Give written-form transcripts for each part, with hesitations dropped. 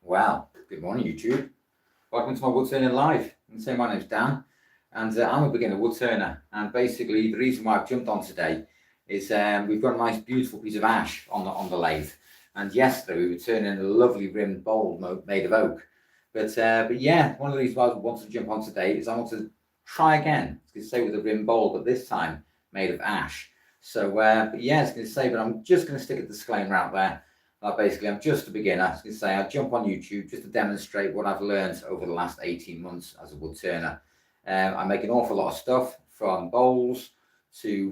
Well, good morning, YouTube. Welcome to my Woodturning Live. And say my name's Dan, and I'm a beginner woodturner. And basically, the reason why I've jumped on today is we've got a nice, beautiful piece of ash on the lathe. And yesterday we were turning a lovely rimmed bowl made of oak. But yeah, one of the reasons why I wanted to jump on today is I want to try again. It's going to say with a rimmed bowl, but this time made of ash. So, but yeah, it's going to say, but I'm just going to stick a disclaimer out there. Basically, I'm just a beginner. I was going to say I jump on YouTube just to demonstrate what I've learned over the last 18 months as a wood turner. I make an awful lot of stuff, from bowls to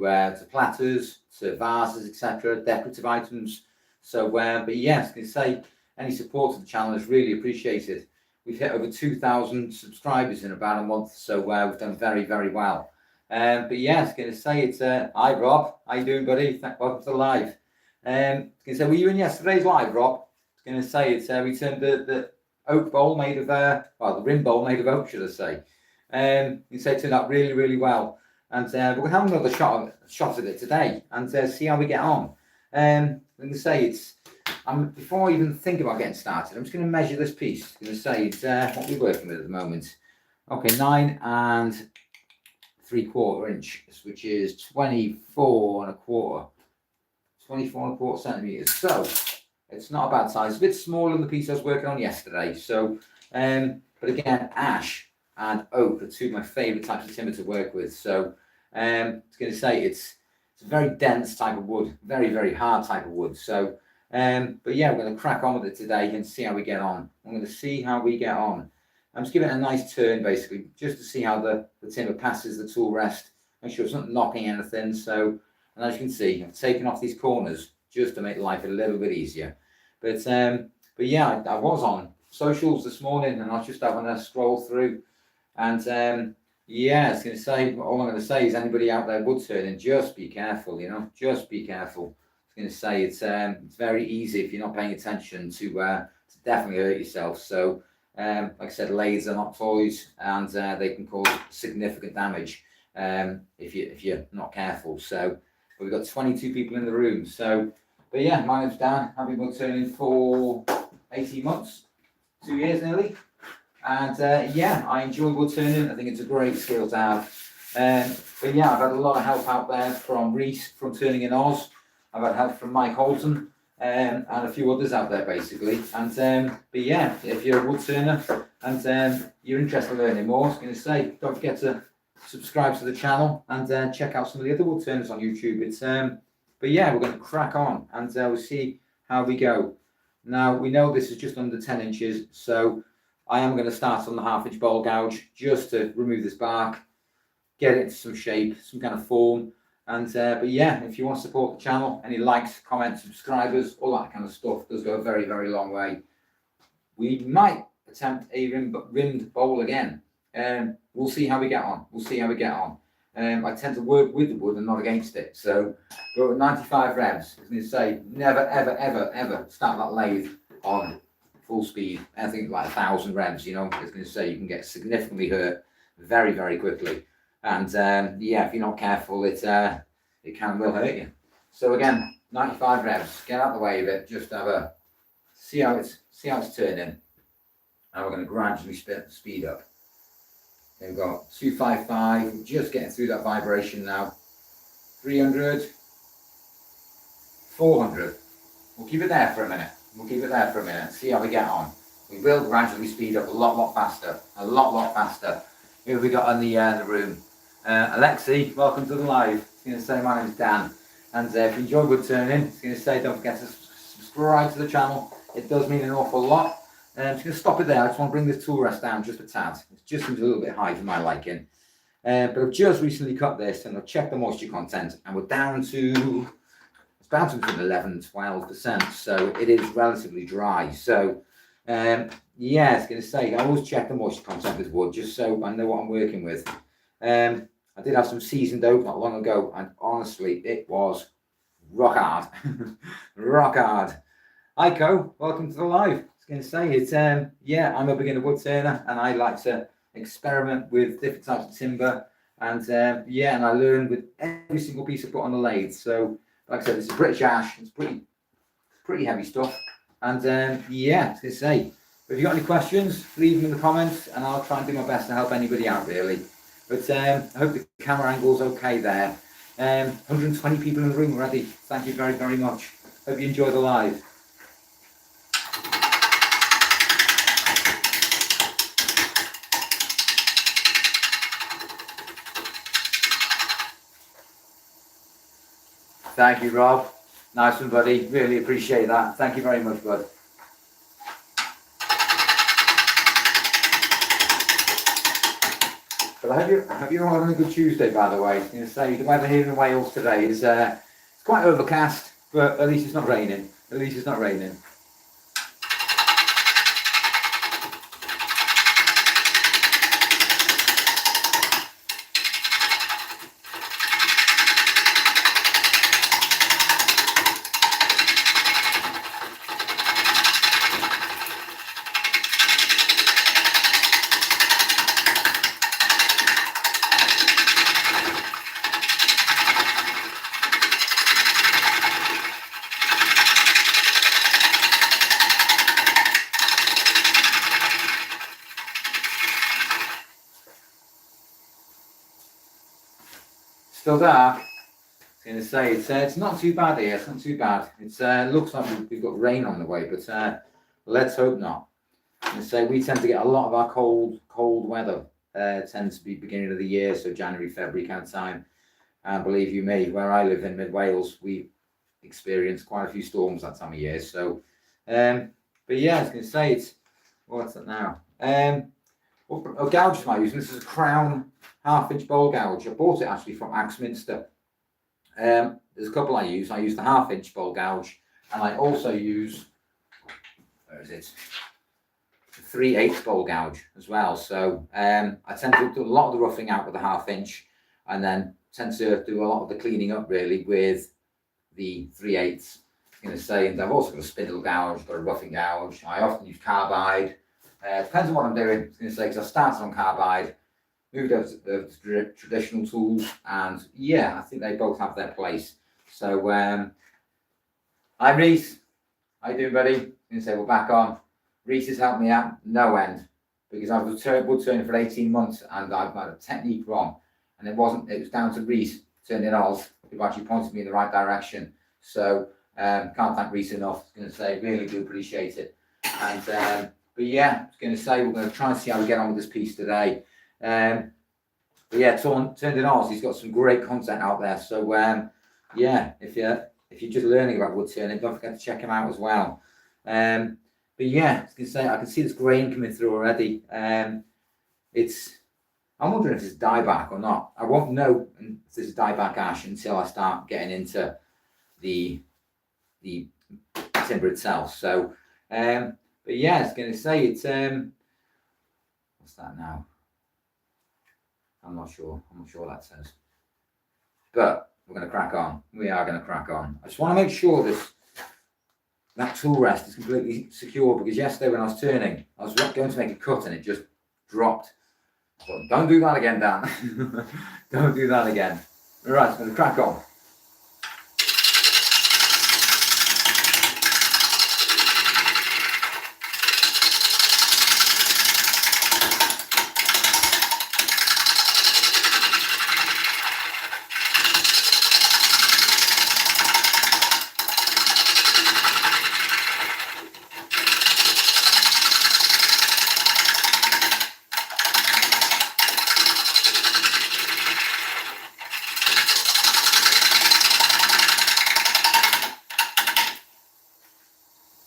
platters to vases, etc., decorative items. So, but yeah, I was going to say any support to the channel is really appreciated. We've hit over 2,000 subscribers in about a month, so we've done very, very well. But yeah, I was going to say it's hi Rob, how you doing, buddy? Welcome to the live. I was going to say, were you in yesterday's live, Rob? I was going to say it's we turned the oak bowl made of well, the rim bowl made of oak, should I say? You say it turned out really, really well, and we're going to have another shot at it today and see how we get on. I'm going to say it's before I even think about getting started, I'm just going to measure this piece. I'm going to say it's what we're working with at the moment. Okay, 9 3/4 inches, which is 24 1/4. 24 1/4 centimeters, so it's not a bad size. It's a bit smaller than the piece I was working on yesterday. So, but again, ash and oak are two of my favourite types of timber to work with. So, I was going to say it's a very dense type of wood, very, very hard type of wood. So, but yeah, we're going to crack on with it today and see how we get on. I'm going to see how we get on. I'm just giving it a nice turn, basically, just to see how the timber passes the tool rest. Make sure it's not knocking anything. So. And as you can see, I've taken off these corners just to make life a little bit easier. But yeah, I was on socials this morning and I was just having a scroll through. And yeah, I was going to say, all I'm going to say is anybody out there wood turning, just be careful, just be careful. I was going to say it's very easy if you're not paying attention to definitely hurt yourself. So like I said, lathes are not toys, and they can cause significant damage if you're not careful. So. We've got 22 people in the room. So, but yeah, my name's Dan. I've been wood turning for 18 months, 2 years nearly. And yeah, I enjoy wood turning. I think it's a great skill to have. But yeah, I've had a lot of help out there from Reese from Turning in Oz. I've had help from Mike Holton and a few others out there basically. And but yeah, if you're a wood turner and you're interested in learning more, I was going to say, don't forget to subscribe to the channel and check out some of the other wood turners on YouTube. It's but yeah, we're going to crack on and we'll see how we go. Now we know this is just under 10 inches, so I am going to start on the 1/2 inch bowl gouge just to remove this bark, get it into some shape, some kind of form. And but yeah, if you want to support the channel, any likes, comments, subscribers, all that kind of stuff does go a very, very long way. We might attempt a rimmed bowl again. We'll see how we get on. I tend to work with the wood and not against it. So we're at 95 revs. I was going to say, never, ever, ever, ever start that lathe on full speed. I think like 1,000 revs, I was going to say you can get significantly hurt very, very quickly. And yeah, if you're not careful, it can will hurt you. So again, 95 revs. Get out the way of it. Just have a see how it's turning. And we're going to gradually speed up. We've got 255, we're just getting through that vibration now. 300, 400. We'll keep it there for a minute. See how we get on. We will gradually speed up a lot faster. Who have we got in the room? Alexi, welcome to the live. It's going to say my name's Dan. And if you enjoy wood turning, it's going to say don't forget to subscribe to the channel. It does mean an awful lot. I'm just going to stop it there. I just want to bring this tool rest down just a tad. It just seems a little bit high for my liking. But I've just recently cut this and I've checked the moisture content and we're down to, it's bouncing between 11-12%. So it is relatively dry. So yeah, I was going to say, I always check the moisture content with wood just so I know what I'm working with. I did have some seasoned oak not long ago and honestly, it was rock hard. Rock hard. Hi, Co. Welcome to the live. Going to say it's yeah, I'm a beginner wood turner and I like to experiment with different types of timber and yeah, and I learn with every single piece I put on the lathe. So like I said, it's a British ash, it's pretty heavy stuff. And yeah, I was going to say If you've got any questions, leave them in the comments and I'll try and do my best to help anybody out really. But I hope the camera angle's okay there. 120 people in the room already. Thank you very, very much. Hope you enjoy the live. Thank you, Rob. Nice one, buddy. Really appreciate that. Thank you very much, bud. But I hope you're all having a good Tuesday, by the way. I was going to say, the weather here in Wales today is it's quite overcast, but at least it's not raining. At least it's not raining. Still dark. I was going to say it's not too bad here. It's not too bad. It looks like we've got rain on the way, but let's hope not. I was going to say we tend to get a lot of our cold weather. Tends to be beginning of the year, so January, February kind of time. And believe you me, where I live in mid Wales, we experience quite a few storms that time of year. So, but yeah, I was going to say what's that now? What gouge am I using? This is a Crown 1/2-inch bowl gouge. I bought it actually from Axminster. There's a couple I use. I use the 1/2-inch bowl gouge, and I also use, where is it? The 3/8 bowl gouge as well. So I tend to do a lot of the roughing out with the 1/2-inch, and then tend to do a lot of the cleaning up really with the 3/8. I'm going to say, and I've also got a spindle gouge, got a roughing gouge. I often use carbide. Depends on what I'm doing. I was going to say, because I started on carbide, moved over to the traditional tools, and yeah, I think they both have their place. So, hi Reese, how you doing, buddy? I was going to say, we're back on. Reese has helped me out no end, because I was woodturning for 18 months, and I've had a technique wrong, and it was down to Reese turning Oz, who actually pointed me in the right direction. So, can't thank Reese enough. I was going to say, really do appreciate it. And but yeah, I was going to say, we're going to try and see how we get on with this piece today. But yeah, turned in Oz, he's got some great content out there. So yeah, if you're just learning about wood turning, don't forget to check him out as well. But yeah, I was going to say, I can see this grain coming through already. I'm wondering if it's dieback or not. I won't know if this is Dieback Ash until I start getting into the timber itself. So but yeah, I was going to say, it's what's that now? I'm not sure what that says. But we're going to crack on. We are going to crack on. I just want to make sure that tool rest is completely secure, because yesterday when I was turning, I was going to make a cut and it just dropped. So don't do that again, Dan. Don't do that again. All right, I'm going to crack on.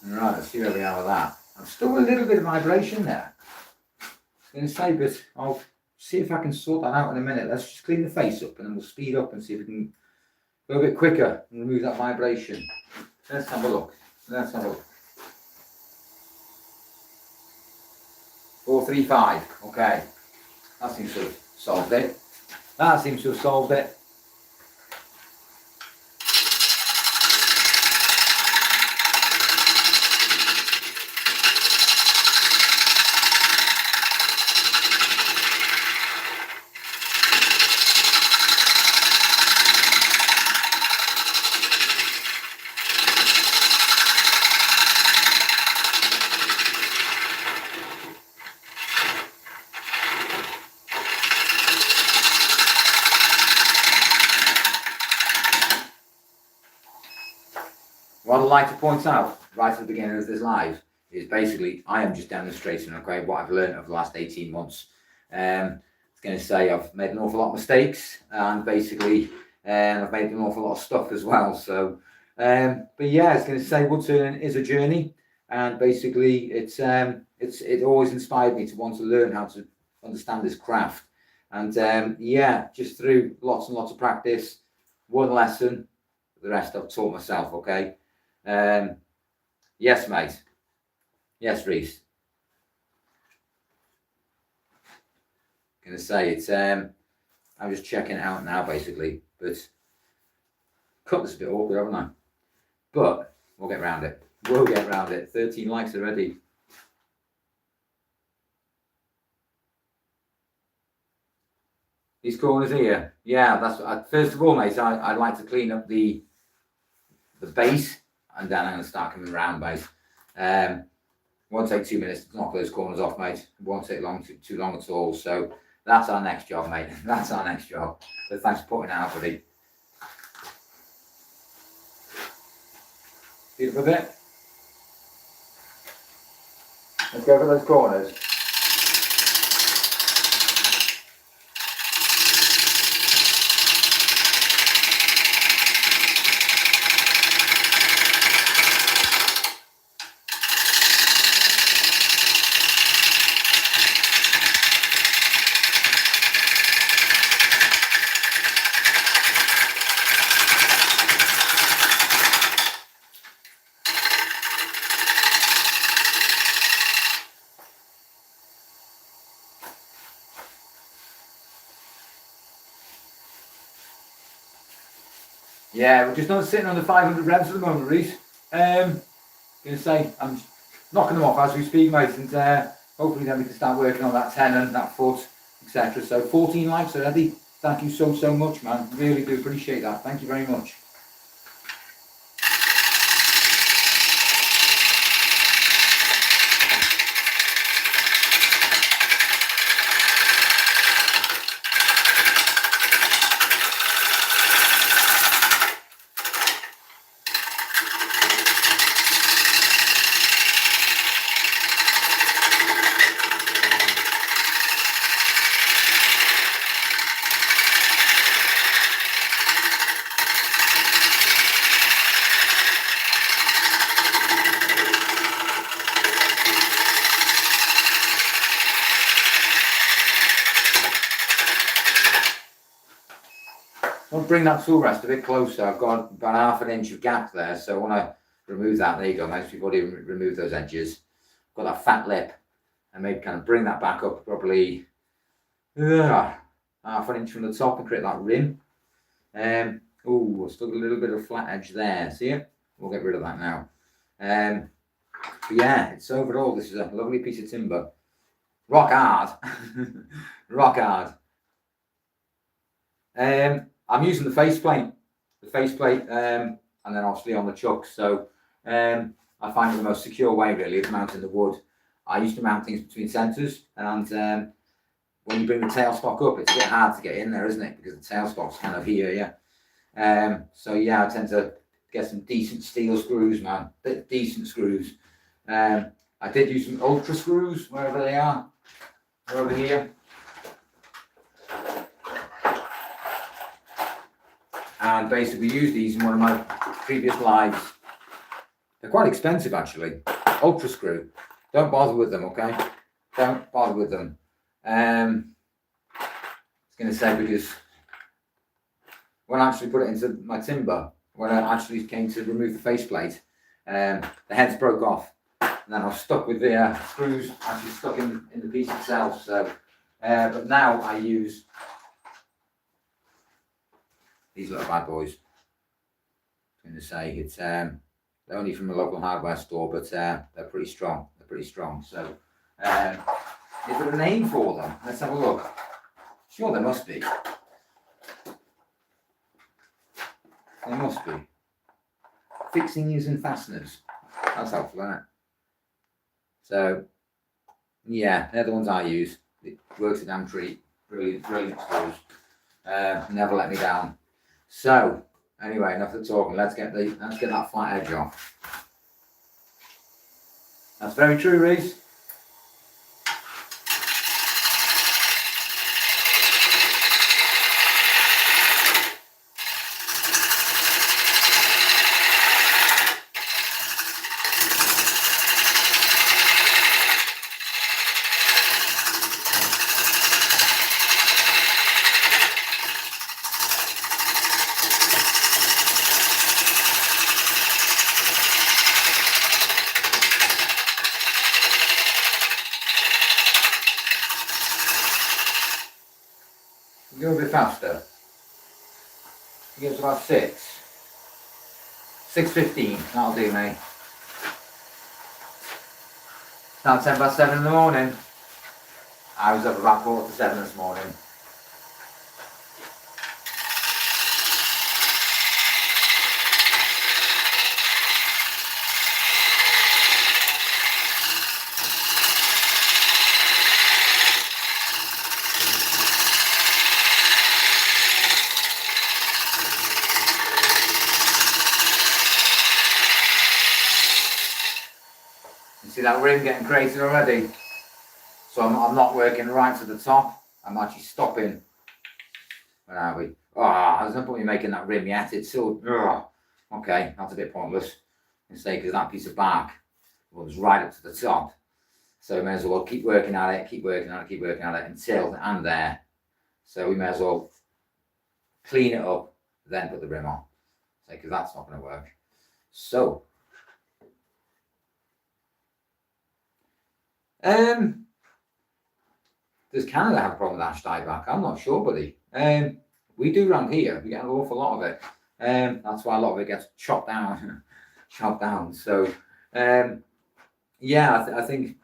Right, let's see where we are with that. I'm still a little bit of vibration there. I was going to say, but I'll see if I can sort that out in a minute. Let's just clean the face up and then we'll speed up and see if we can go a bit quicker and remove that vibration. Let's have a look. Let's have a look. 435. Okay. That seems to have solved it. That seems to have solved it. what I'd like to point out right at the beginning of this live is basically I am just demonstrating, okay, what I've learned over the last 18 months. I was going to say I've made an awful lot of mistakes, and basically I've made an awful lot of stuff as well. So, but yeah, I was going to say woodturning is a journey, and basically it always inspired me to want to learn how to understand this craft. And yeah, just through lots and lots of practice, one lesson, the rest I've taught myself. Okay. Yes, mate. Yes, Reese. Gonna say it's I'm just checking it out now basically, but cut this a bit awkward, haven't I? But we'll get around it. We'll get around it. 13 likes already. These corners here, yeah, that's what first of all, mate, I'd like to clean up the base, and then I'm going to start coming around base. Won't take 2 minutes to knock those corners off, mate. It won't take too long at all. So that's our next job, mate. That's our next job. So thanks for putting it out, buddy. Speed up a bit. Let's go for those corners. Yeah, we're just not sitting on the 500 revs at the moment, Reese. Gonna say I'm knocking them off as we speak, mate, and hopefully then we can start working on that 10 and that foot, etc. So 14 likes already. Thank you so much, man. Really do appreciate that. Thank you very much. I'll bring that tool rest a bit closer. I've got about 1/2 inch of gap there, so I want to remove that. There you go, mate. We've already removed those edges. Got that fat lip, and maybe kind of bring that back up probably 1/2 inch from the top and create that rim. Oh, still got a little bit of flat edge there. See it? We'll get rid of that now. But yeah, it's overall this is a lovely piece of timber. Rock hard, rock hard. I'm using the faceplate, and then obviously on the chuck. So I find it the most secure way really of mounting the wood. I used to mount things between centres, and when you bring the tailstock up, it's a bit hard to get in there, isn't it? Because the tailstock's kind of here, yeah. So yeah, I tend to get some decent steel screws, man. Decent screws. I did use some ultra screws wherever they are. They're over here. And basically used these in one of my previous lives. They're quite expensive actually. Ultra screw. Don't bother with them, okay? Don't bother with them. I was going to say because when I actually put it into my timber, when I actually came to remove the faceplate, the heads broke off. And then I was stuck with the screws actually stuck in the piece itself. So, but now I use these little bad boys. I was going to say it's they're only from a local hardware store, but they're pretty strong. They're pretty strong. So, is there a name for them? Let's have a look. Sure, there must be. There must be. Fixings and fasteners. That's helpful, isn't it? So, yeah, they're the ones I use. It works a damn treat. Brilliant, brilliant screws. Never let me down. So, Anyway, enough of talking. Let's get that flat edge off. That's very true, Reese. Go a bit faster. Give us about 6:15. That'll do, mate. It's now 7:10 in the morning. I was up about 6:45 this morning. See that rim getting created already? So I'm not working right to the top. I'm actually stopping. Where are we? Oh, there's no point in making that rim yet. It's so, okay, that's a bit pointless. Because that piece of bark was right up to the top. So we may as well keep working at it, keep working at it until and there. So we may as well clean it up, then put the rim on. Because that's not going to work. So, does Canada have a problem with ash dieback? I'm not sure, buddy. We do around here. We get an awful lot of it. That's why a lot of it gets chopped down. So, yeah, I think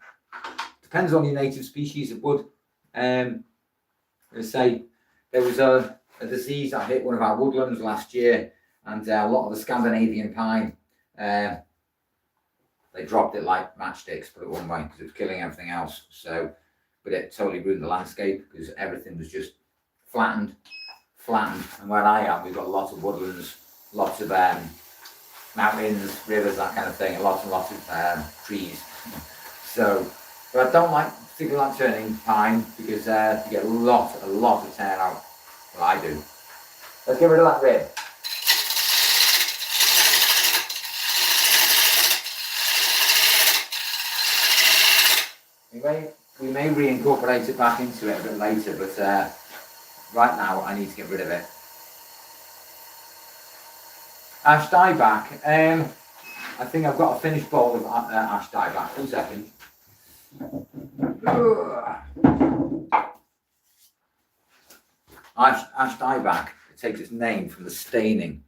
depends on your native species of wood. Let's say there was a disease that hit one of our woodlands last year, and a lot of the Scandinavian pine, they dropped it like matchsticks, put it one way, because it was killing everything else. So, but it totally ruined the landscape because everything was just flattened. And where I am, we've got lots of woodlands, lots of mountains, rivers, that kind of thing, and lots of trees. So, but I don't particularly like turning pine because you get a lot of tear out. Well, I do. Let's get rid of that rib. We may reincorporate it back into it a bit later, but right now I need to get rid of it. Ash dieback. I think I've got a finished bowl of ash dieback. 1 second. Ash dieback. It takes its name from the staining.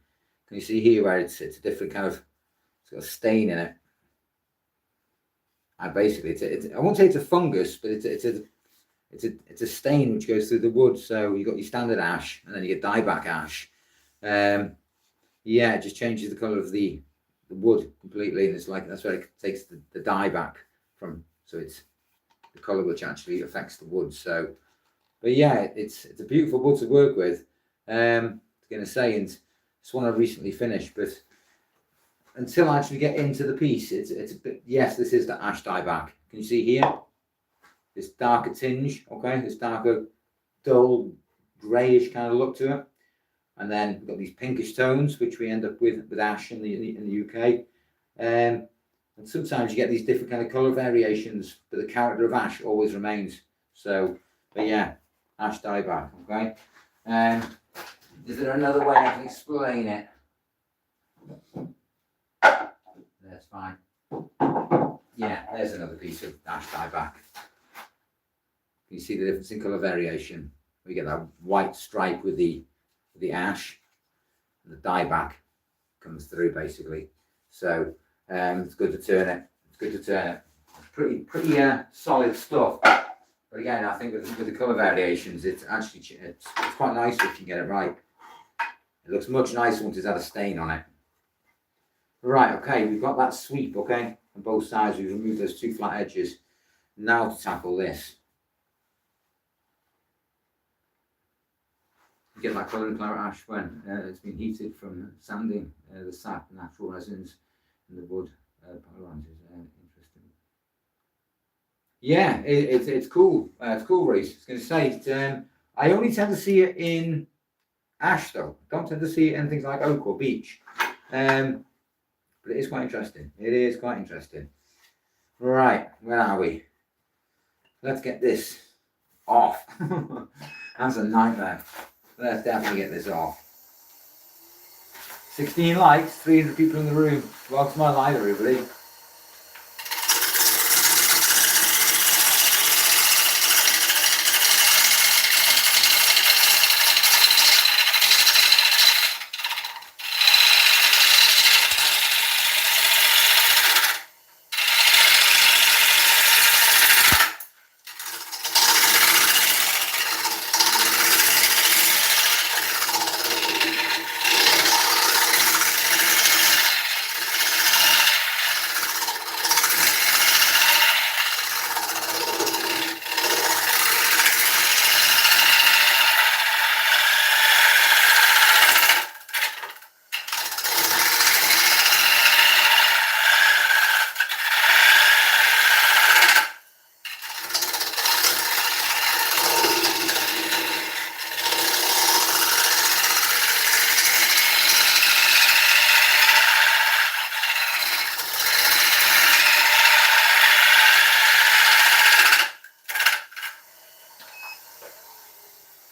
Can you see here where it's a different kind of, it's got a stain in it. And basically, I won't say it's a fungus, but it's a stain which goes through the wood. So you've got your standard ash, and then you get dieback ash. Yeah, it just changes the colour of the wood completely, and it's like that's where it takes the dye back from. So it's the colour which actually affects the wood. So, but yeah, it's a beautiful wood to work with. I was going to say, and it's one I recently finished, but until I actually get into the piece, it's a bit, yes, this is the ash dieback. Can you see here? This darker tinge, okay? This darker, dull, greyish kind of look to it. And then we've got these pinkish tones, which we end up with ash in the UK. And sometimes you get these different kind of colour variations, but the character of ash always remains. So, but yeah, ash dieback, okay? Is there another way I can explain it? That's fine. Yeah, there's another piece of ash dieback. You see the difference in colour variation. We get that white stripe with the ash, and the dieback comes through basically. So it's good to turn it. It's pretty solid stuff. But again, I think with the colour variations, it's quite nice if you get it right. It looks much nicer once it's had a stain on it. Right, okay, we've got that sweep, okay, on both sides. We've removed those two flat edges. Now to tackle this. You get that colour in claret ash when it's been heated from sanding the sap, natural resins, and the wood polarizes. Interesting. Yeah, it's cool. It's cool, Reese. I was going to say, I only tend to see it in ash, though. I don't tend to see it in things like oak or beech. But it is quite interesting. It is quite interesting. Right, where are we? Let's get this off. That's a nightmare. Let's definitely get this off. 16 likes, 300 people in the room. Welcome to my live, everybody.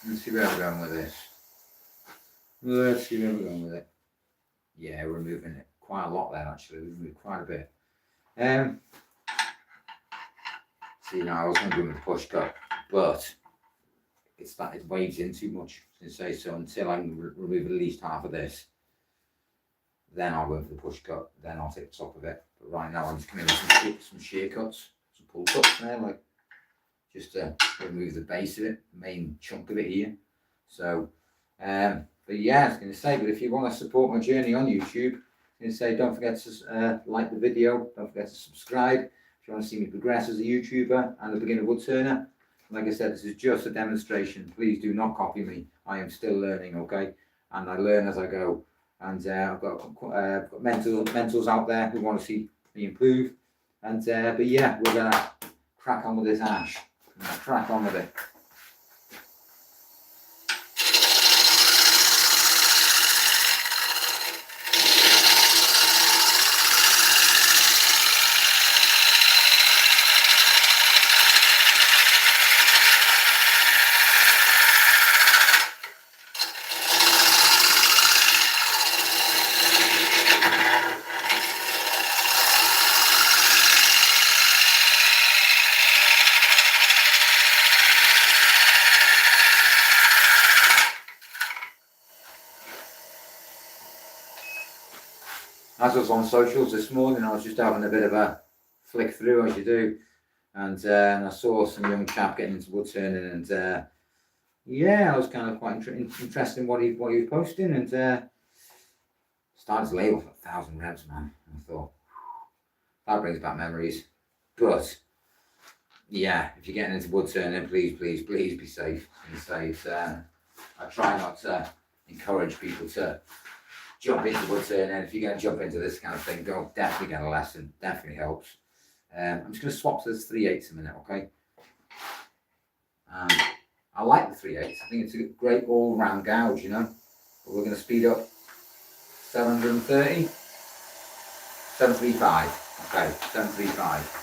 Let's see where we're going with this. Let's see where we're going with it. Yeah, we're moving it quite a lot there, actually. We've moved quite a bit. See, now I was going to do with the push cut, but it waves in too much. I was going to say, so until I can remove at least half of this, then I'll go for the push cut, then I'll take the top of it. But right now I'm just coming in with some shear cuts, some pull cuts there, like just to remove the base of it, the main chunk of it here. So, but yeah, I was going to say, but if you want to support my journey on YouTube, I was going to say, don't forget to like the video, don't forget to subscribe if you want to see me progress as a YouTuber and a beginner wood turner. Like I said, this is just a demonstration. Please do not copy me. I am still learning, okay? And I learn as I go. And I've got mentors out there who want to see me improve. And but yeah, we're gonna crack on with this ash. Crack on with it. As I was on socials this morning, I was just having a bit of a flick through, as you do, and I saw some young chap getting into wood turning, and yeah, I was kind of quite interested in what he was posting, and started to label for 1,000 revs, man. And I thought that brings back memories, but yeah, if you're getting into wood turning, please be safe. I try not to encourage people to jump into wood turning. If you're going to jump into this kind of thing, go definitely get a lesson. Definitely helps. I'm just going to swap to this 3/8 a minute, okay? I like the 3/8. I think it's a great all-round gouge, you know. But we're going to speed up 730, 735. Okay, 735.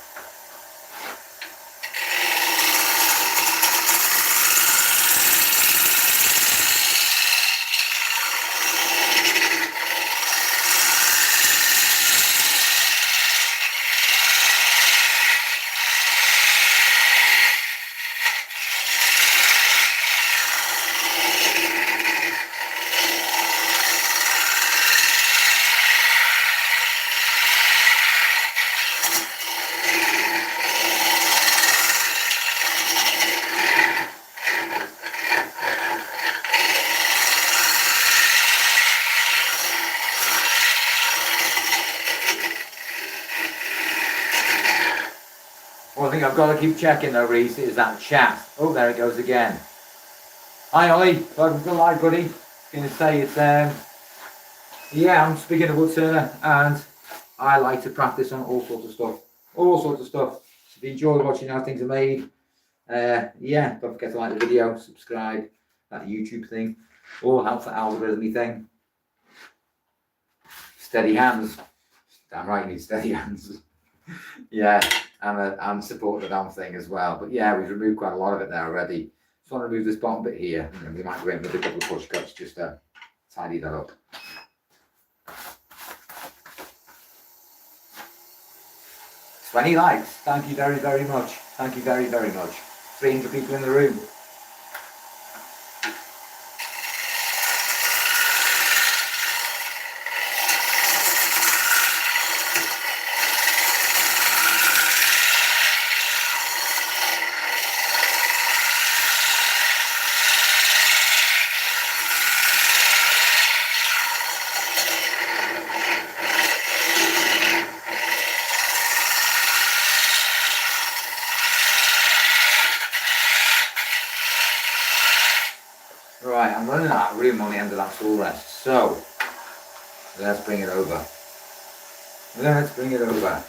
One thing I've got to keep checking though, Reese, is that chat. Oh, there it goes again. Hi Ollie, welcome to the live, buddy. Going to say it's yeah, I'm speaking of Woodturner, and I like to practice on all sorts of stuff, So if you enjoy watching how things are made, yeah, don't forget to like the video, subscribe, that YouTube thing, all helps the algorithm thing. Steady hands, damn right, you need steady hands. Yeah, and support the damn thing as well. But yeah, we've removed quite a lot of it there already. Just want to remove this bottom bit here, and we might go in with a couple of push cuts just to tidy that up. 20 likes. Thank you very, very much. Thank you very, very much. 300 people in the room. Right, I'm running out of room on the end of that tool rest, so let's bring it over. Let's bring it over.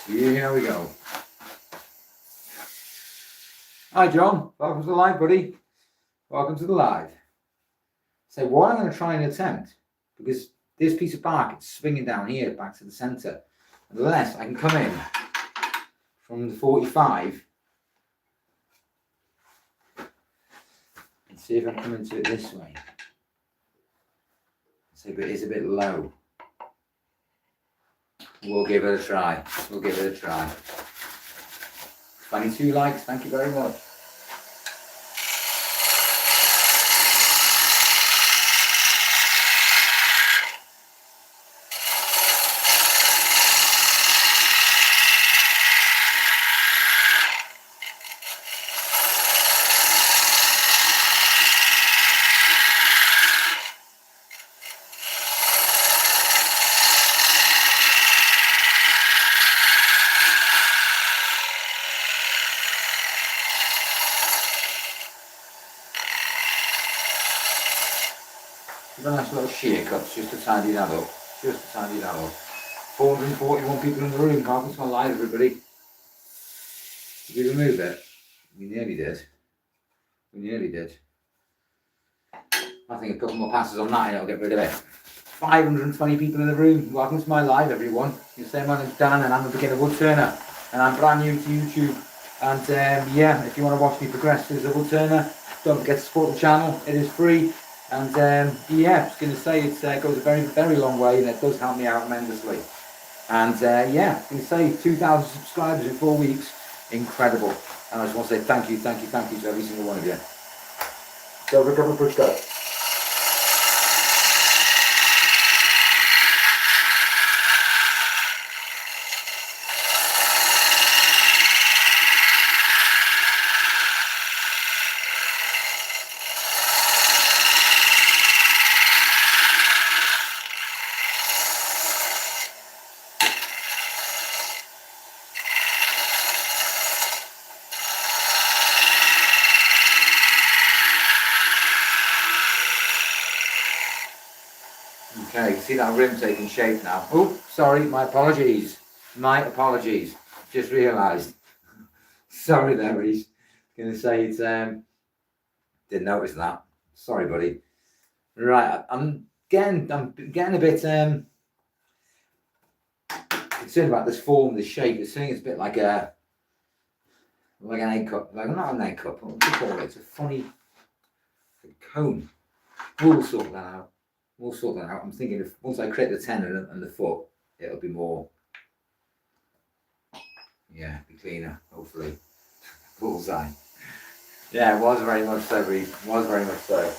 Here we go. Hi John, welcome to the live, buddy. Welcome to the live. So what I'm going to try and attempt, because this piece of bark is swinging down here back to the centre, unless I can come in from the 45 and see if I can come into it this way. So it is a bit low. We'll give it a try. 22 likes, thank you very much. A nice little shear cuts just to tidy that up. 441 people in the room. Welcome to my live, everybody. Did we remove it? We nearly did. I think a couple more passes on that and it'll get rid of it. 520 people in the room. Welcome to my live, everyone. You say my name's Dan and I'm a beginner woodturner. And I'm brand new to YouTube. And yeah, if you want to watch me progress as a woodturner, don't forget to support the channel. It is free. And yeah, I was going to say it goes a very, very long way, and it does help me out tremendously. And yeah, I was going to say 2,000 subscribers in 4 weeks, incredible. And I just want to say thank you to every single one of you. Go for a couple of push cuts. Yeah, you can see that rim taking shape now. Oh, sorry, my apologies. My apologies. Just realised. Sorry there, Reese. Gonna say it's didn't notice that. Sorry, buddy. Right, I'm getting a bit concerned about this form, this shape. It's saying it's a bit like an egg cup. Like not an egg cup. What do you call it? It's a funny cone. We'll sort that out. We'll sort that out. I'm thinking if once I create the tendon and the foot, it'll be more. Yeah, be cleaner. Hopefully, bullseye. Yeah, it was very much so, Reese. It was very much so.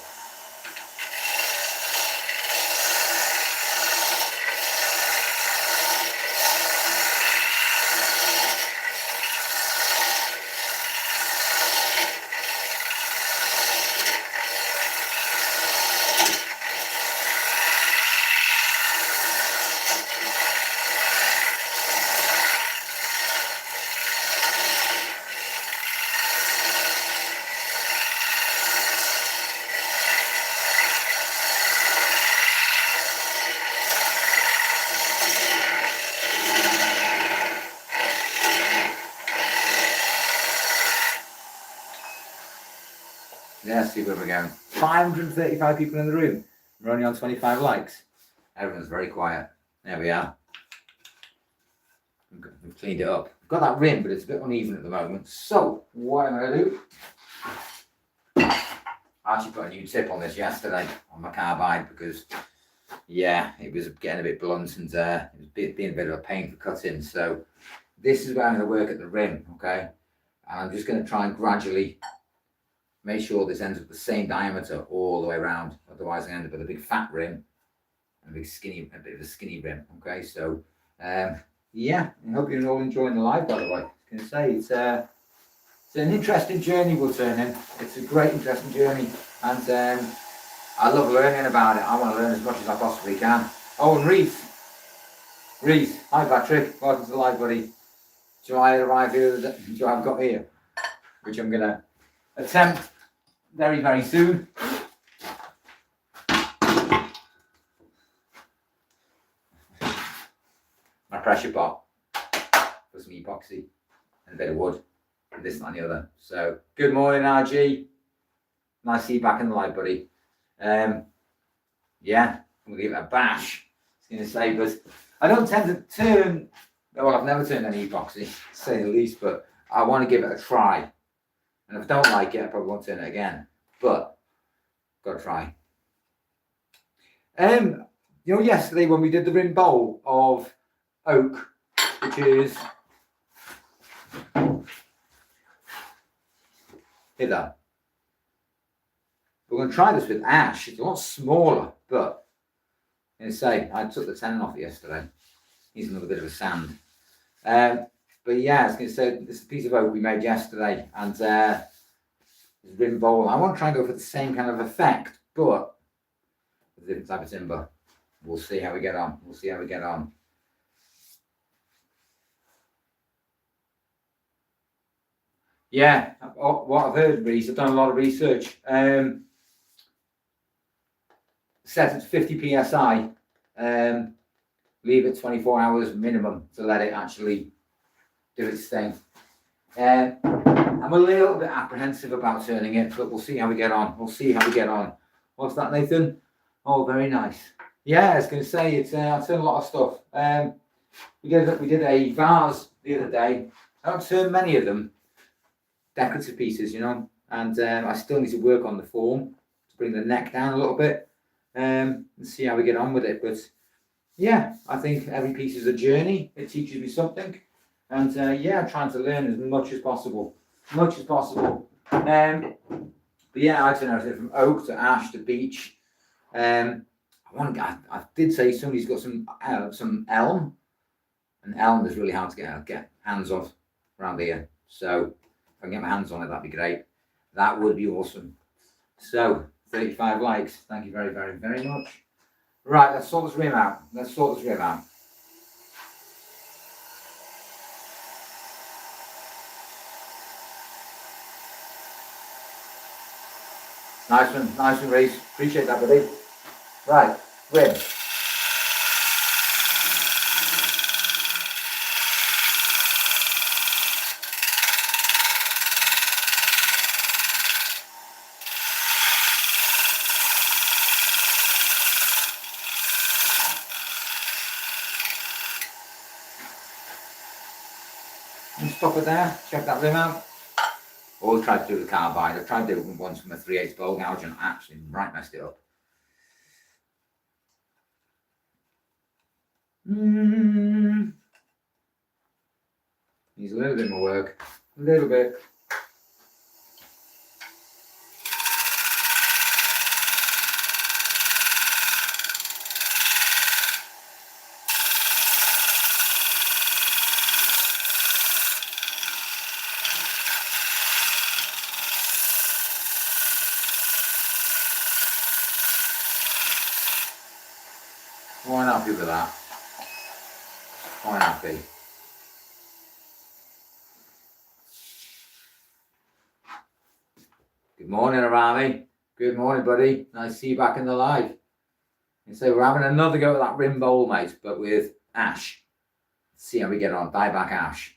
Yeah, see where we're going. 535 people in the room. We're only on 25 likes. Everyone's very quiet. There we are. We've cleaned it up. I've got that rim, but it's a bit uneven at the moment. So, what am I going to do? I actually put a new tip on this yesterday on my carbide because, yeah, it was getting a bit blunt and it was being a bit of a pain for cutting. So, this is where I'm going to work at the rim, okay? And I'm just going to try and gradually make sure this ends up the same diameter all the way around. Otherwise, I end up with a big fat rim and a bit of a skinny rim. Okay, so yeah, I hope you're all enjoying the live. By the way, I was going to say it's an interesting journey, Woodturning. It's a great, interesting journey, and I love learning about it. I want to learn as much as I possibly can. Oh, and Reese, hi Patrick, welcome to the live, buddy. Do I arrive here? Do I've got here, which I'm gonna attempt very, very soon. My pressure pot for some epoxy and a bit of wood and this and the other. So good morning, RG. Nice to see you back in the live, buddy. Yeah, I'm gonna give it a bash. I was gonna say, but I don't tend to turn. Well, I've never turned any epoxy, to say the least, but I want to give it a try. And if I don't like it, I probably won't turn it again. But got to try. You know, yesterday when we did the rim bowl of oak, which is here. We're going to try this with ash. It's a lot smaller, but I'm going to say I took the tendon off it yesterday. Here's another bit of a sand. But yeah, I was going to say this is a piece of oak we made yesterday, and rim bowl. I want to try and go for the same kind of effect, but with a different type of timber. We'll see how we get on. We'll see how we get on. Yeah, what I've heard, Reese, I've done a lot of research. Set it to 50 psi. Leave it 24 hours minimum to let it actually do its thing. I'm a little bit apprehensive about turning it, but we'll see how we get on. We'll see how we get on. What's that, Nathan? Oh, very nice. Yeah, I was going to say it's. I turn a lot of stuff. We did a vase the other day. I don't turn many of them, decorative pieces, you know, and I still need to work on the form to bring the neck down a little bit and see how we get on with it. But yeah, I think every piece is a journey. It teaches me something. And yeah, trying to learn as much as possible. But yeah, I turn everything from oak to ash to beech. I did say somebody's got some elm. And elm is really hard to get hands of around here. So if I can get my hands on it, that'd be great. That would be awesome. So 35 likes. Thank you very, very, very much. Right, let's sort this rim out. Nice one, Reese. Appreciate that, buddy. Right, rim. stop it there, check that rim out. Always tried to do the carbide. I've tried to do it once from a 3/8 bowl gouge and actually right messed it up. Needs a little bit more work. A little bit. Quite happy with that. Quite happy. Good morning, Arami. Good morning, buddy. Nice to see you back in the live. And so we're having another go at that rim bowl, mate, but with Ash. Let's see how we get on. Dieback Ash.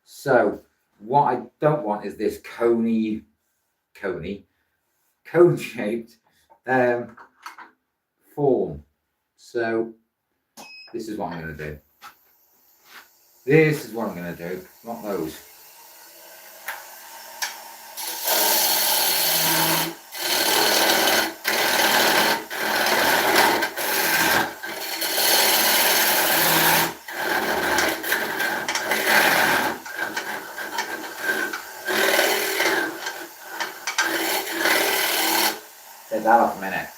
So what I don't want is this cone-shaped form. So this is what I'm going to do. This is what I'm going to do, not those. Take that off a minute.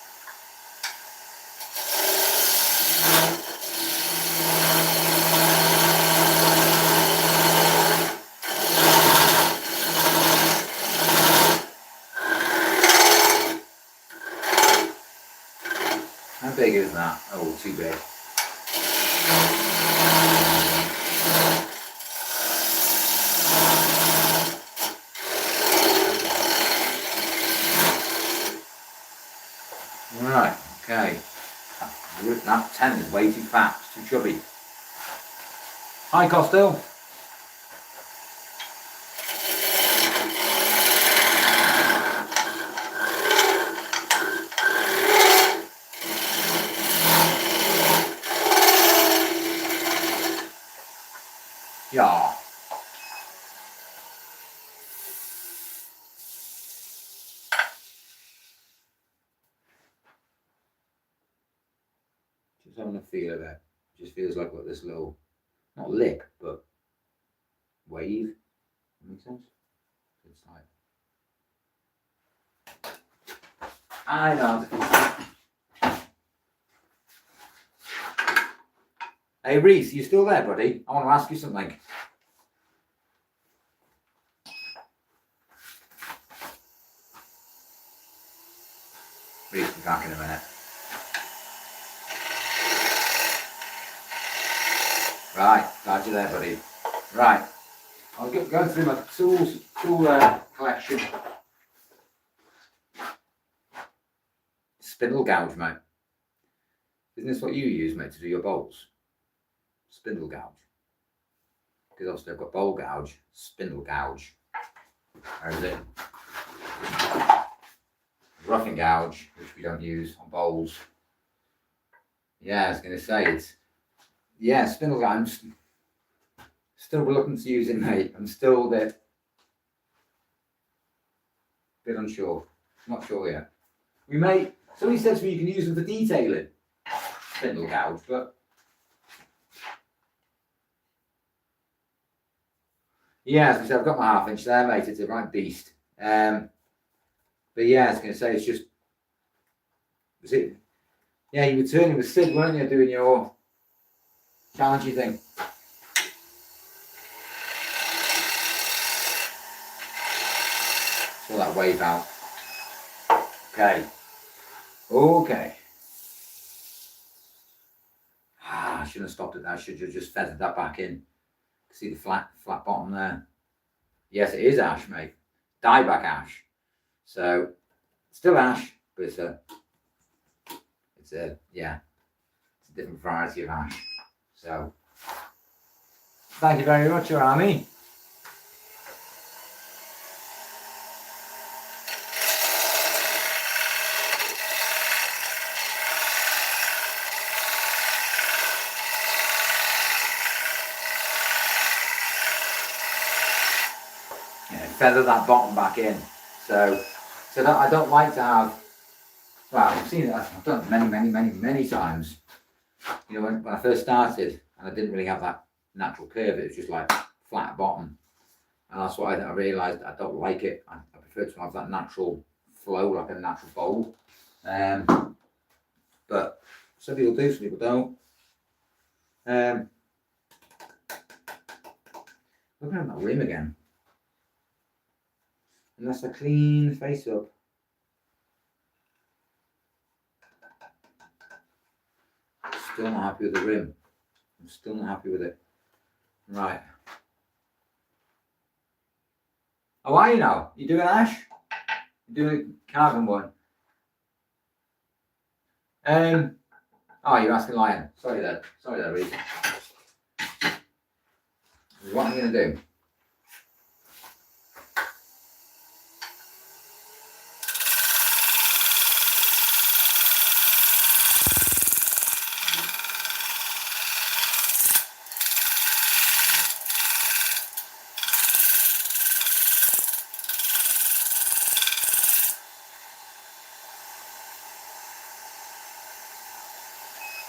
How big is that? Oh, too big. Right, okay. That 10 is way too fat, it's too chubby. Hi, Costello. Yeah. Just having a feel of it. Just feels like what this little, not lip, but wave. Makes sense? It's like, I know. Hey Reese, you still there, buddy? I want to ask you something. Reese, be back in a minute. Right, glad you're there, buddy. Right, I'll get going through my tool collection. Spindle gouge, mate. Isn't this what you use, mate, to do your bowls? Spindle gouge. Because obviously I've got bowl gouge, spindle gouge. Or is it roughing gouge, which we don't use on bowls? Yeah, I was going to say it's, yeah, spindle gouge. I'm still reluctant to use it, mate. I'm still a bit unsure. Not sure yet. We may. Somebody says to me you can use them for detailing. Spindle gouge, but yeah, as I said, I've got my 1/2 inch there, mate. It's a right beast. But yeah, I was going to say it's just. Was it? Yeah, you were turning with Sid, weren't you, doing your challenging thing? Saw that wave out. Okay. Okay. I shouldn't have stopped it there. I should have just feathered that back in. See the flat bottom there? Yes, it is ash, mate. Dieback ash. So, still ash, but it's a different variety of ash. So, thank you very much, Arami. feather that bottom back in. So I don't like to have, well, I've seen it, I've done it many times. You know, when I first started and I didn't really have that natural curve, it was just like flat bottom. And that's why I realised I don't like it. I prefer to have that natural flow, like a natural bowl. But some people do, some people don't. Looking at that rim again. Unless I clean the face up. Still not happy with the rim. I'm still not happy with it. Right. Oh, are you now? You doing Ash? You doing a carbon one? Oh, you're asking Lion. Sorry there, Reece. What I'm going to do.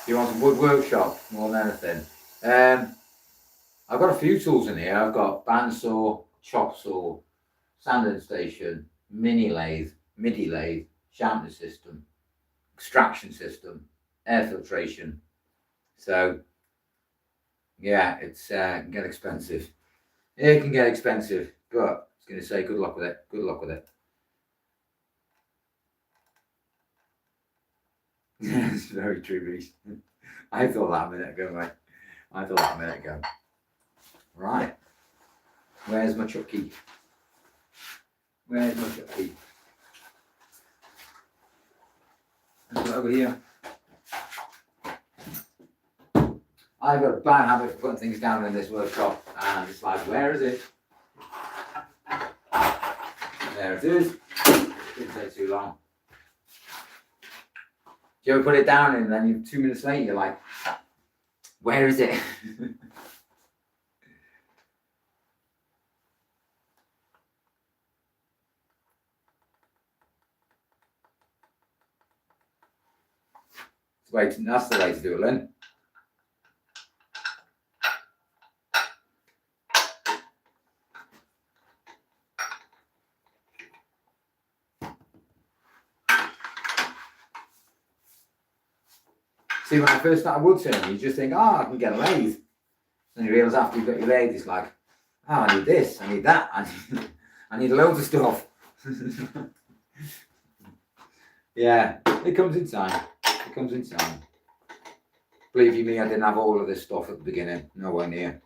You want some wood workshop more than anything? I've got a few tools in here. I've got bandsaw, chop saw, sanding station, mini lathe, MIDI lathe, shampoo system, extraction system, air filtration. So yeah, it's can get expensive. It can get expensive, but I was going to say good luck with it. Good luck with it. It's very true, Reece. I thought that a minute ago, mate. I thought that a minute ago. Right. Where's my Chucky? Where's my Chucky? Let's go over here. I've got a bad habit of putting things down in this workshop, and it's like, where is it? There it is. Didn't take too long. Do you ever put it down and then you 2 minutes later you're like, where is it? That's the way to do it, Lynn. See, when I first started woodturning, you just think, oh, I can get a lathe. And you realise after you've got your lathe, it's like, oh, I need this, I need that, I need loads of stuff. Yeah, it comes in time. It comes in time. Believe you me, I didn't have all of this stuff at the beginning. Nowhere near.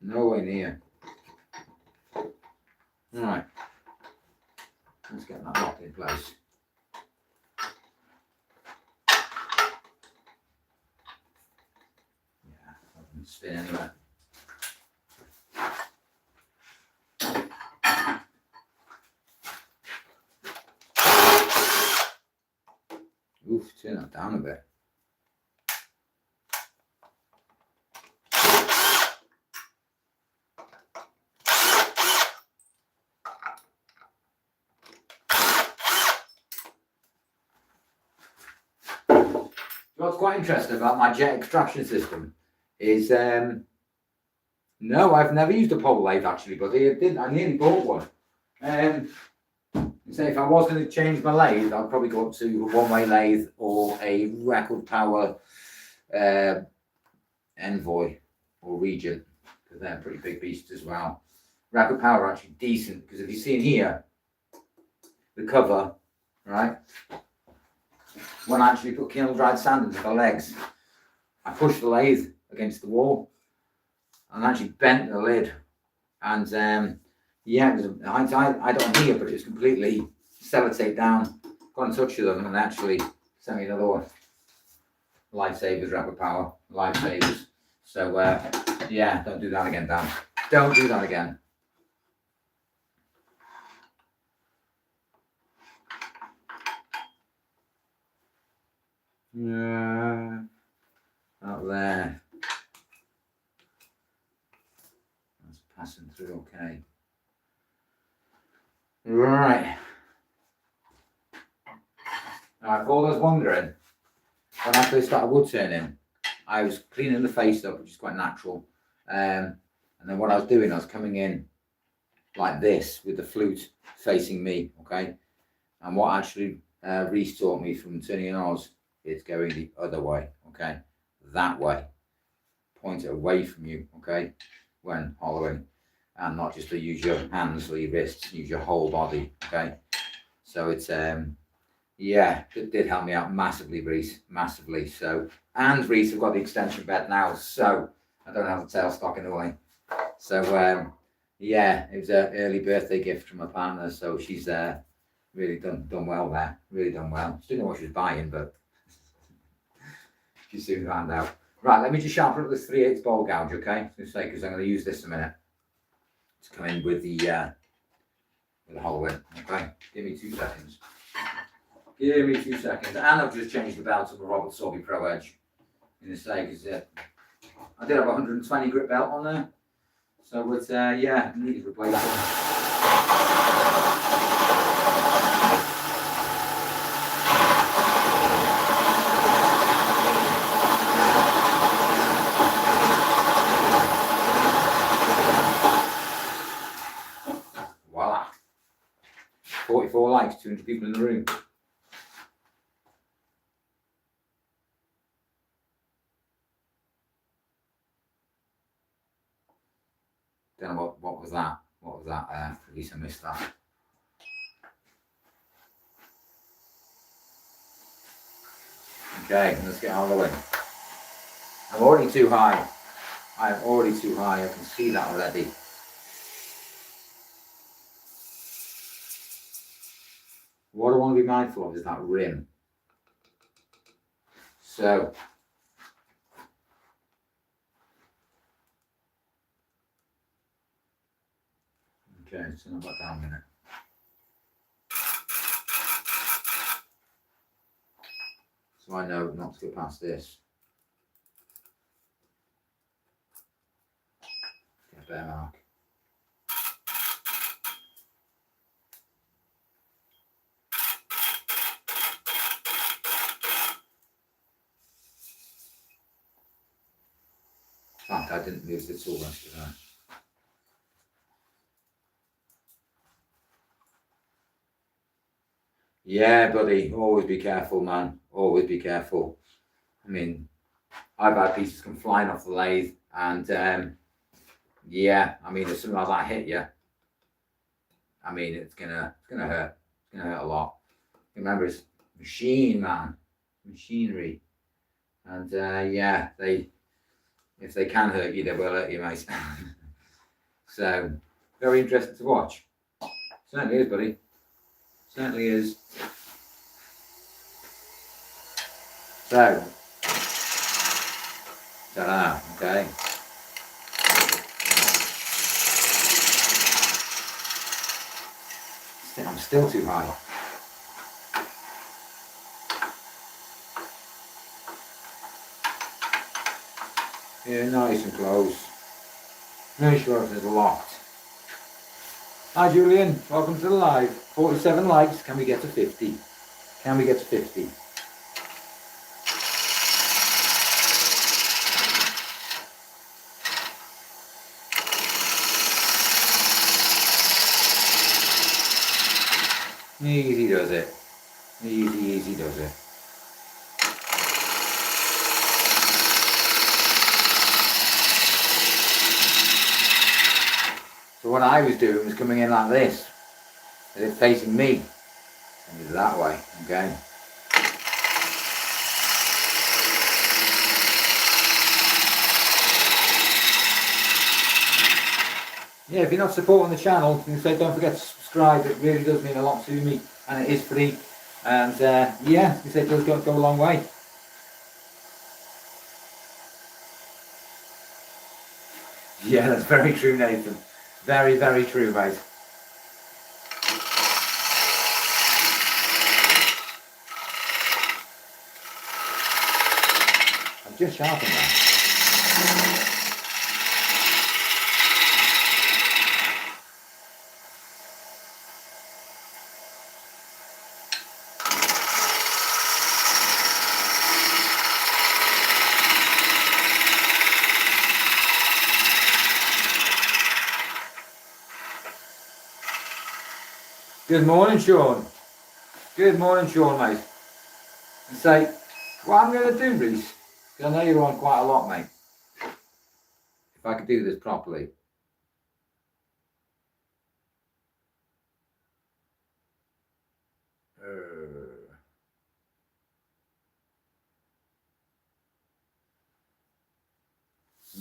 Nowhere near. Alright. Let's get that locked in place. Yeah, I can spin anywhere. Oof, turn that down a bit. What's quite interesting about my jet extraction system is, no, I've never used a pole lathe actually, but I nearly bought one. So if I was going to change my lathe, I'd probably go up to a one-way lathe or a record power Envoy or Regent, because they're pretty big beasts as well. Record power are actually decent, because if you see in here, the cover, right? When I actually put kiln dried sand into the legs, I pushed the lathe against the wall and actually bent the lid. And yeah, I don't hear, but it was completely sellotape down. Got in touch with them and they actually sent me another one. Lifesavers, rapid power, lifesavers. So yeah, don't do that again, Dan. Don't do that again. Yeah, out there. That's passing through okay. Right. Now, if all those wondering, when I first started wood turning, I was cleaning the face up, which is quite natural. And then what I was doing, I was coming in like this with the flute facing me, okay? And what actually Reese taught me from turning in Oz is going the other way, okay? That way. Point it away from you, okay? When hollowing. And not just to use your hands or your wrists, use your whole body, okay? So it's, yeah, it did help me out massively, Reese, massively. So, and Reese have got the extension bed now, so I don't have the tail stock in the way. So, yeah, it was an early birthday gift from my partner, so she's really done well there, really done well. She didn't know what she was buying, but she soon found out. Right, let me just sharpen up this 3/8 bowl gouge, okay? Because I'm going to use this in a minute to come in with the hollow in, okay? Give me 2 seconds. Give me 2 seconds. And I've just changed the belt to the Robert Sorby Pro Edge in the say because I did have a 120 grit belt on there. So it's, yeah, needed replacing. Voila. 44 likes, 200 people in the room. Don't know what was that? What was that? At least I missed that. Okay, let's get on the way. I'm already too high. I'm already too high. I can see that already. What I want to be mindful of is that rim. So, okay, so I'll back down a minute. So I know not to go past this. Get a better mark. In fact, I didn't lose the tool rest of that. Yeah, buddy, always be careful, man. Always be careful. I mean, I've had pieces come flying off the lathe, and yeah, I mean, if something like that hit you, I mean, it's gonna hurt. It's gonna hurt a lot. Remember, it's machine, man, machinery, and yeah, if they can hurt you, they will hurt you, mate. So, very interesting to watch. Certainly is, buddy. Certainly is. So, ta-da, okay. I'm still too high. Yeah, nice and close. Make sure everything's locked. Hi Julian, welcome to the live. 47 likes, can we get to 50? Can we get to 50? Easy does it. Easy does it. So what I was doing was coming in like this, and it's facing me, and it's that way, okay? Yeah, if you're not supporting the channel, you say don't forget to subscribe. It really does mean a lot to me, and it is free. And yeah, you say it does go a long way. Yeah, that's very true, Nathan. Very, very true, mate. I've just sharpened that. Good morning, Sean. Good morning, Sean, mate. And say, what I'm going to do, Reese, because I know you're on quite a lot, mate. If I could do this properly.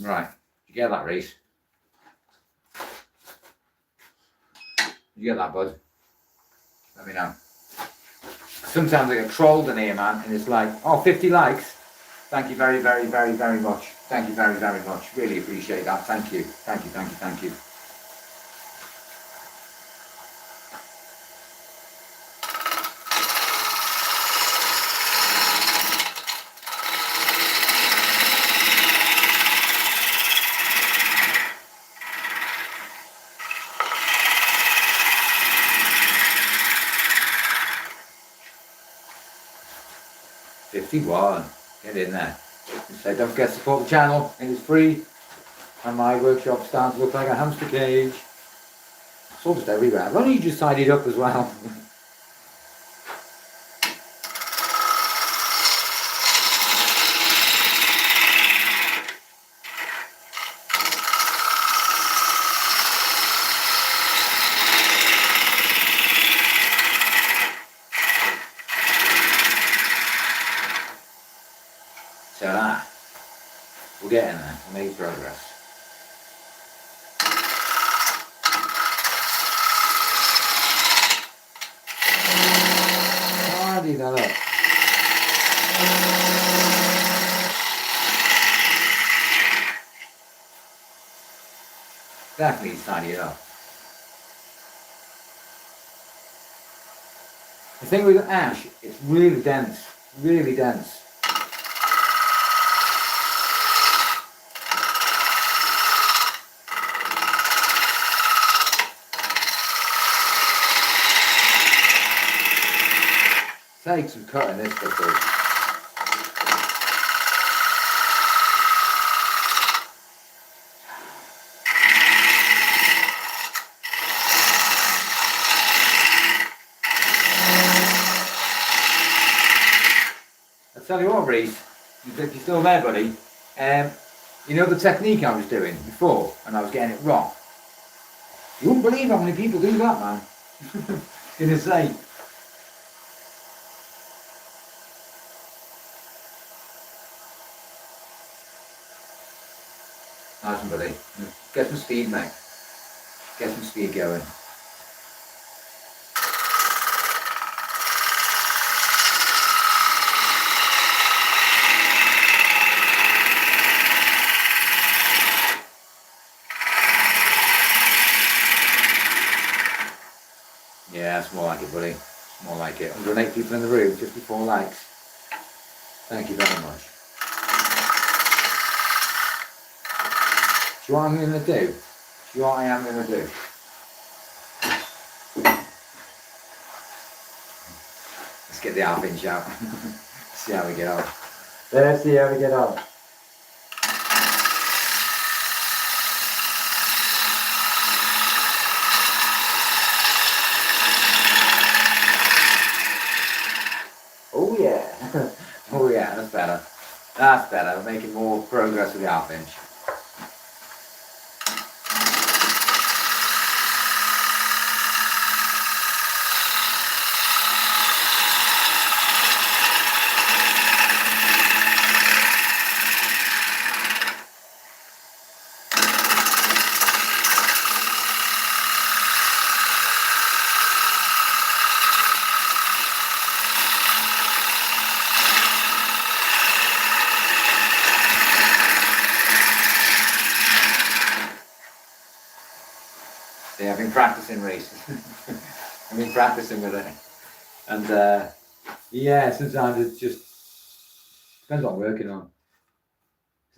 Right. Did you get that, Reese? Did you get that, bud? Let me know. Sometimes I get trolled in here, man, and it's like, oh, 50 likes. Thank you very, very, very, very much. Thank you very, very much. Really appreciate that. Thank you. Thank you, thank you, thank you. $51. Get in there. So don't forget to support the channel. It is free. And my workshop starts to look like a hamster cage. It's all just everywhere. I've only just tidied up as well. So we're getting there. We're making progress. Tidy that up. Definitely tidy it up. The thing with ash, it's really dense. Really dense. Take some cutting this stuff up. I'll tell you what, Reese, if you're still there, buddy, you know the technique I was doing before, and I was getting it wrong. You wouldn't believe how many people do that, man. Gonna say. Nice one, buddy. Get some speed, mate. Get some speed going. Yeah, that's more like it, buddy. More like it. 108 people in the room, 54 likes. Thank you very much. Do you know what I'm going to do? Do you know what I am going to do? Let's get the half-inch out. See how we get on. Let's see how we get on. Oh yeah. Oh yeah, that's better. That's better. We're making more progress with the half-inch. See, I've been practicing races. I've been practicing with it. And yeah, sometimes it just depends what I'm working on.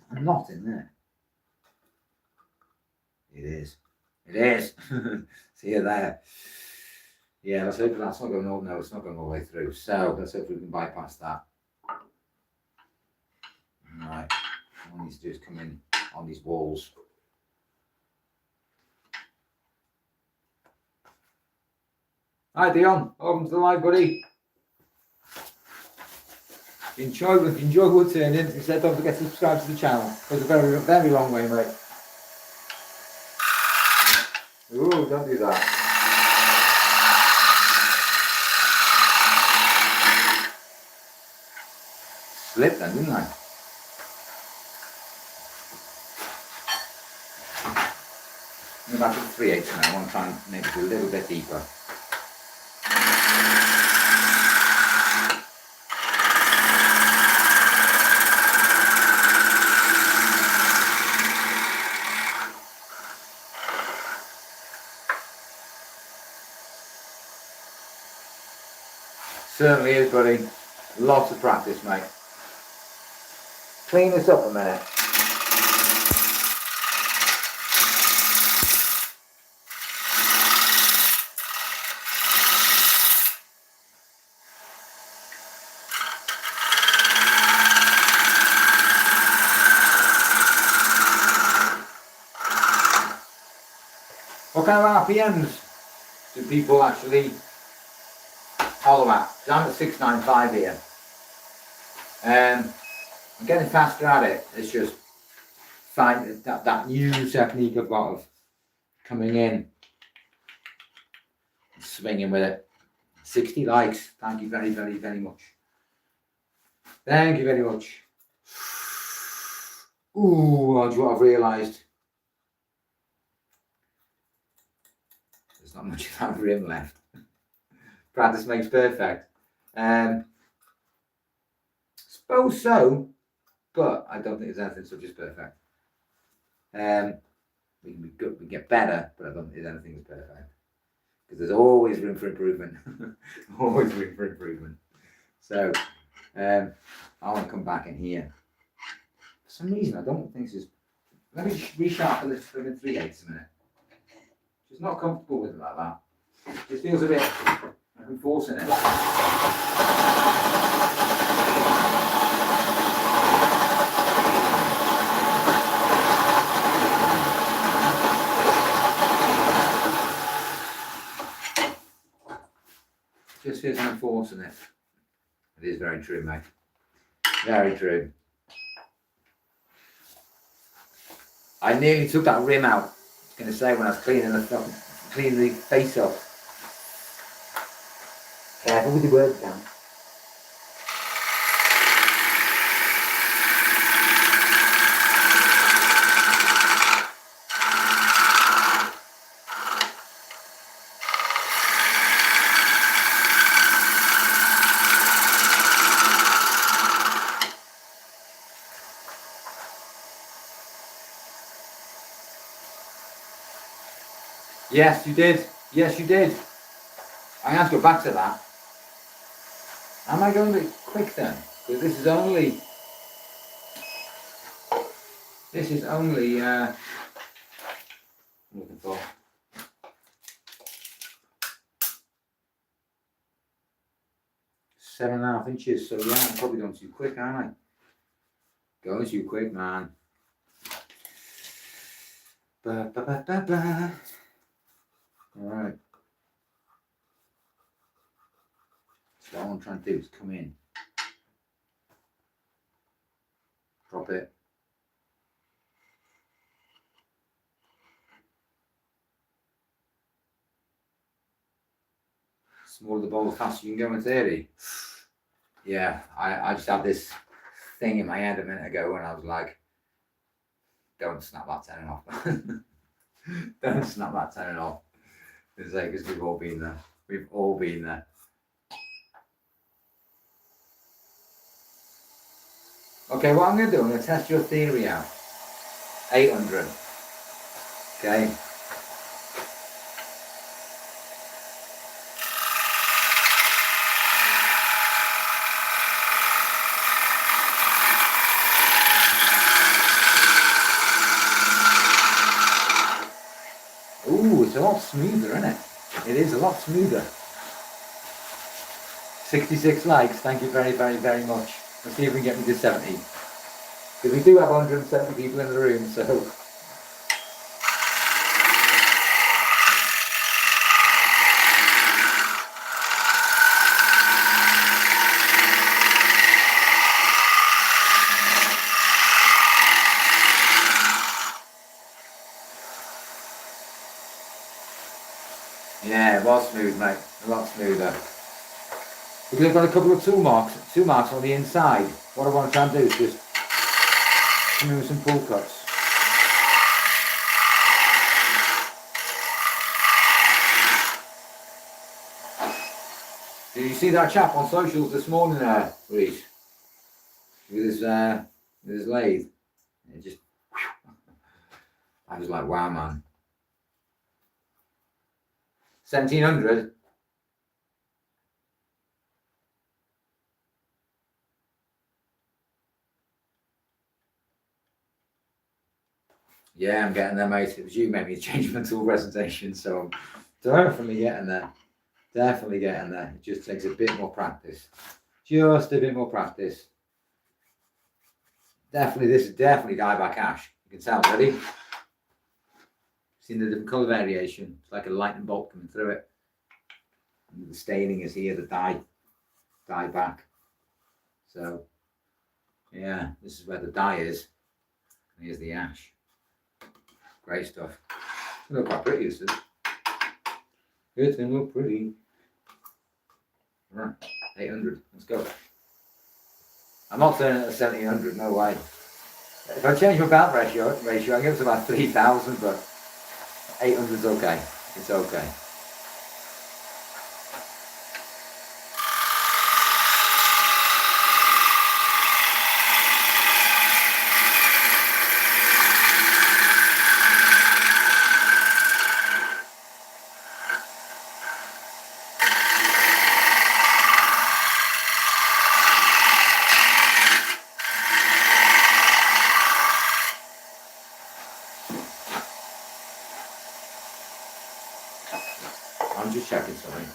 I'm not in there. It is. It is. See you there. Yeah, let's hope that's not going all. No, it's not going all the way through. So let's hope we can bypass that. Right. All I need to do is come in on these walls. Hi Dion, welcome to the live, buddy. Enjoy Woodturning. He said don't forget to subscribe to the channel. It was a very, very long way, mate. Ooh, don't do that. Slipped then, didn't I? I'm back to 3/8 now. I want to try and make it a little bit deeper. Certainly is, buddy. Lots of practice, mate. Clean this up a minute. What kind of RPMs do people actually hollow at? I'm at 695 here. I'm getting faster at it. It's just find that new technique I've got of coming in and swinging with it. 60 likes. Thank you very, very, very much. Thank you very much. Ooh, do you know what I've realised? There's not much of that rim left. Practice makes perfect. Suppose so, but I don't think there's anything such as perfect. We can be good, we can get better, but I don't think there's anything that's perfect. Because there's always room for improvement. Always room for improvement. So, I want to come back in here. For some reason, I don't think this is. Let me resharpen this for 3/8 a minute. Just not comfortable with it like that. It feels a bit like I'm forcing it. Just feels like I'm forcing it. It is very true, mate. Very true. I nearly took that rim out. I was going to say when I was cleaning the face up. Careful with the words, Dan. Yes, you did. Yes, you did. I have to go back to that. Am I going a bit quick then? Because this is only. I'm looking for. 7.5 inches. So yeah, I'm probably going too quick, aren't I? Going too quick, man. Ba, ba, ba, ba, ba. All right. So what I'm trying to do is come in, drop it. Smaller the bowl, the faster you can go in 30. Yeah, I just had this thing in my head a minute ago when I was like, don't snap that turning off. Don't snap that turning off. Because we've all been there. We've all been there. Okay, what I'm going to do, I'm going to test your theory out. 800. Okay. Ooh, it's a lot smoother, isn't it? It is a lot smoother. 66 likes, thank you very, very, very much. Let's see if we can get me to 70. Because we do have 170 people in the room, so. lot smooth, mate. A lot smoother. Because I've got a couple of tool marks on the inside. What I want to try and do is just come in with some pull cuts. Did you see that chap on socials this morning, Reece? With his lathe? It just, I was like, wow, man. 1700. Yeah, I'm getting there, mate. It was you made me change my tool presentation, so I'm definitely getting there. Definitely getting there. It just takes a bit more practice. Just a bit more practice. Definitely, this is definitely Dieback Ash. You can tell already. Seen the different colour variation. It's like a lightning bolt coming through it. And the staining is here, the dye back. So, yeah, this is where the dye is. And here's the ash. Great stuff. It's going to look quite pretty, this is. It's going to look pretty. Right, 800. Let's go. I'm not turning it to 1700, no way. If I change my belt ratio I give it about 3000, but 800 is okay. It's okay. I'm just checking something.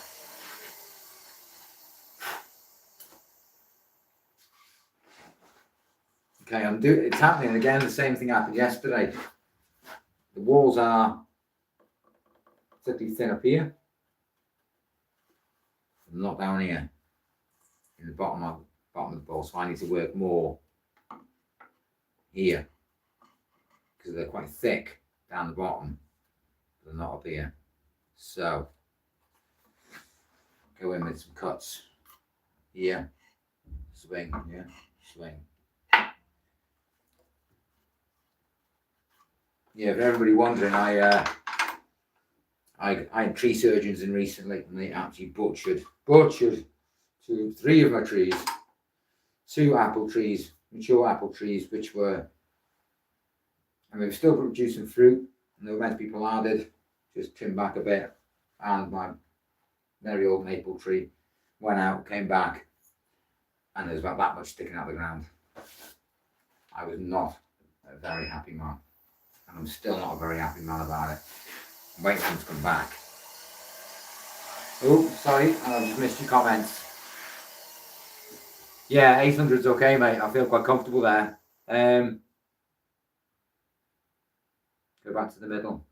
Okay, it's happening again. The same thing happened yesterday. The walls are particularly thin up here, not down here in the bottom of the bowl. So I need to work more here because they're quite thick down the bottom. They're not up here. So go in with some cuts here, swing, yeah, swing. Yeah, for everybody wondering, I had tree surgeons in recently, and they actually butchered 3 of my trees, 2 apple trees, mature apple trees, which were, and they were still producing fruit, and they were meant to be planted, just trimmed back a bit, and my very old maple tree went out, came back, and there was about that much sticking out of the ground. I was not a very happy man, and I'm still not a very happy man about it. I'm waiting for him to come back. Oh, sorry, I just missed your comments. Yeah, 800's okay, mate. I feel quite comfortable there. Go back to the middle,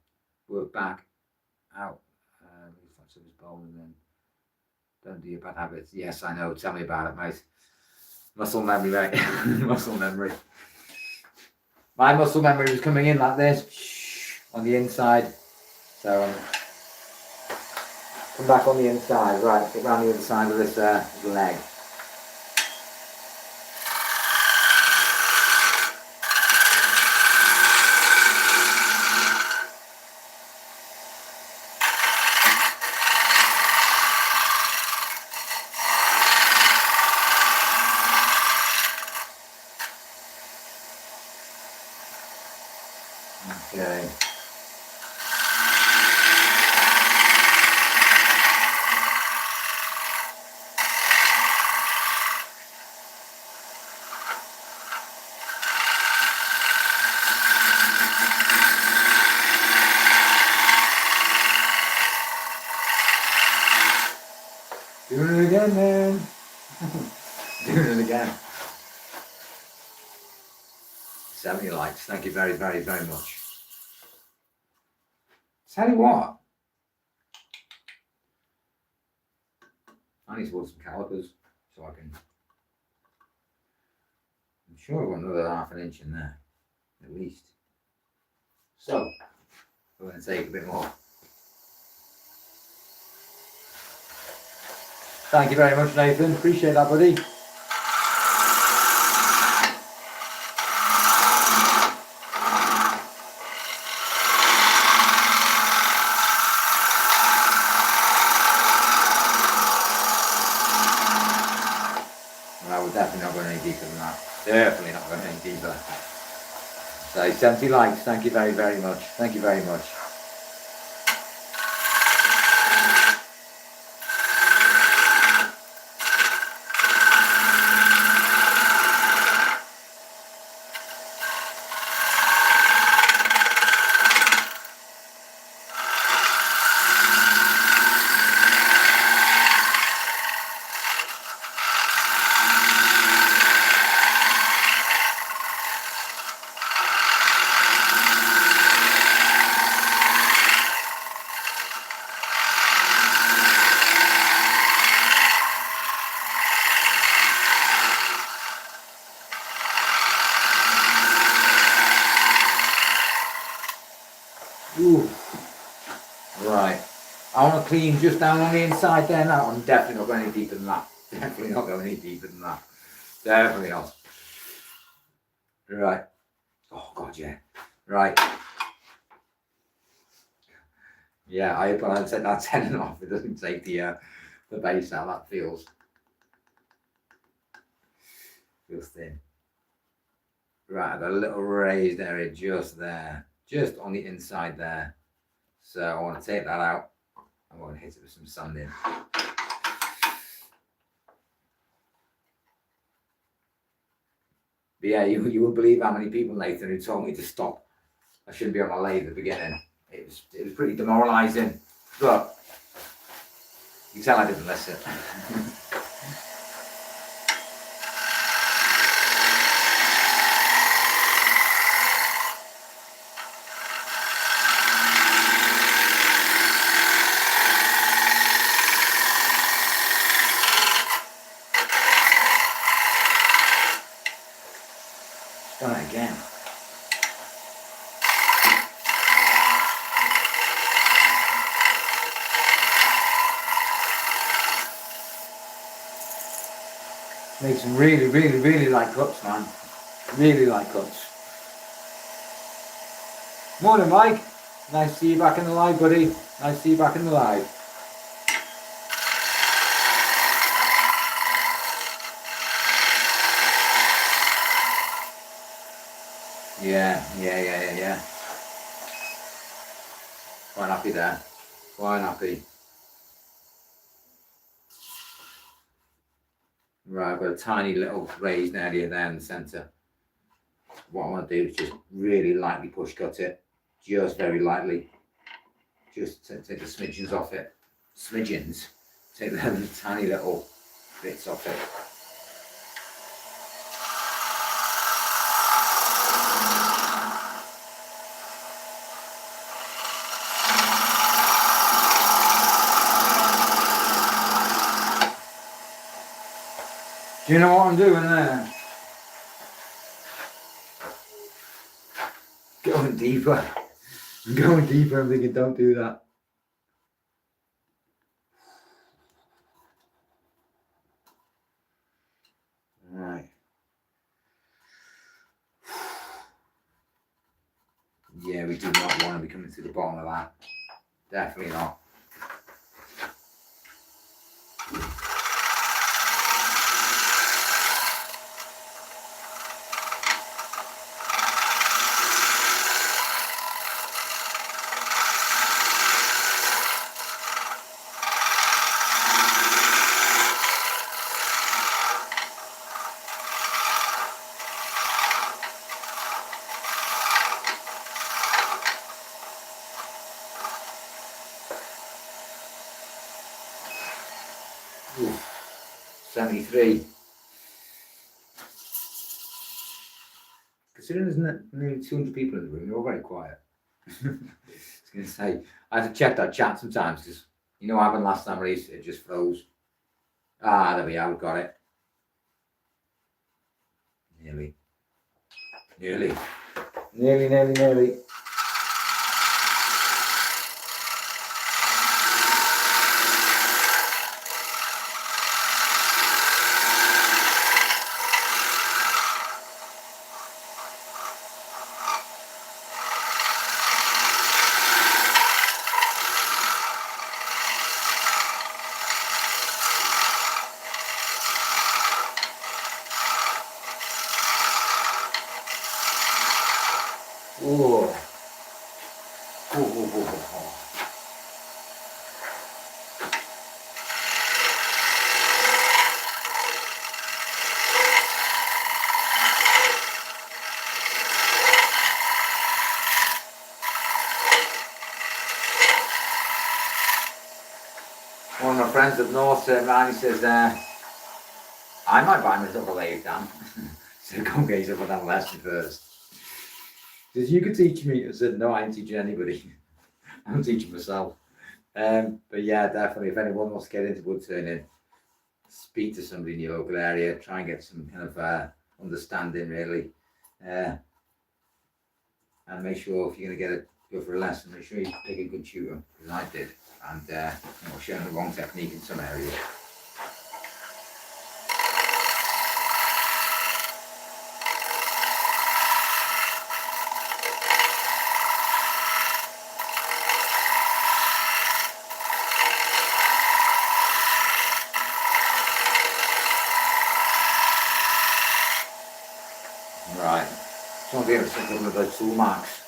work back, out, reflex of his bone, and then don't do your bad habits. Yes, I know. Tell me about it, mate. Muscle memory, mate. Muscle memory. My muscle memory was coming in like this on the inside. So come back on the inside, right? Get around the other side of this leg. Okay. Doing it again, man. Doing it again. 70 likes. Thank you very, very, very much. Tell you what. I need to order some calipers so I can. I'm sure I've got another ½ inch in there, at least. So, I'm going to take a bit more. Thank you very much, Nathan. Appreciate that, buddy. Well, we're definitely not going any deeper than that. Definitely not going any deeper. So 70 likes. Thank you very, very much. Thank you very much. Ooh. Right. I want to clean just down on the inside there now. I'm definitely not going any deeper than that. Definitely not going any deeper than that. Definitely not. Right. Oh, God, yeah. Right. Yeah, I hope I take that tenon off. It doesn't take the base out. That feels thin. Right, I've got a little raised area just there. Just on the inside there. So I want to take that out. I want to hit it with some sanding. But yeah, you wouldn't believe how many people, Nathan, who told me to stop. I shouldn't be on my lathe at the beginning. It was pretty demoralising. But you can tell I didn't listen. Done it again. Make some really, really, really light cuts, man. Really light cuts. Morning, Mike. Nice to see you back in the live, buddy. Nice to see you back in the live. Yeah. Quite happy there. Quite happy. Right, I've got a tiny little raised area there in the centre. What I want to do is just really lightly push cut it. Just very lightly. Just take the smidgens off it. Smidgens. Take the tiny little bits off it. Do you know what I'm doing there? Going deeper. I'm going deeper. I'm thinking, don't do that. Right. Yeah, we do not want to be coming to the bottom of that. Definitely not. Ooh, 73. Considering there's nearly 200 people in the room, they're all very quiet. I was going to say, I have to check that chat sometimes because you know what happened last time, Reese? It just froze. Ah, there we are, we've got it. Nearly. Oh. Oh. One of my friends up north, Ryan, says, I might buy myself a lathe, Dan. So go and get yourself a damn lesson first. Says, you could teach me. I said, no, I ain't teaching anybody. I'm teaching myself. But yeah, definitely, if anyone wants to get into wood turning, speak to somebody in your local area, try and get some kind of understanding, really. And make sure if you're going to go for a lesson, make sure you pick a good tutor, because I did. And showing the wrong technique in some areas. Right, so I'm going to set up with those tool marks.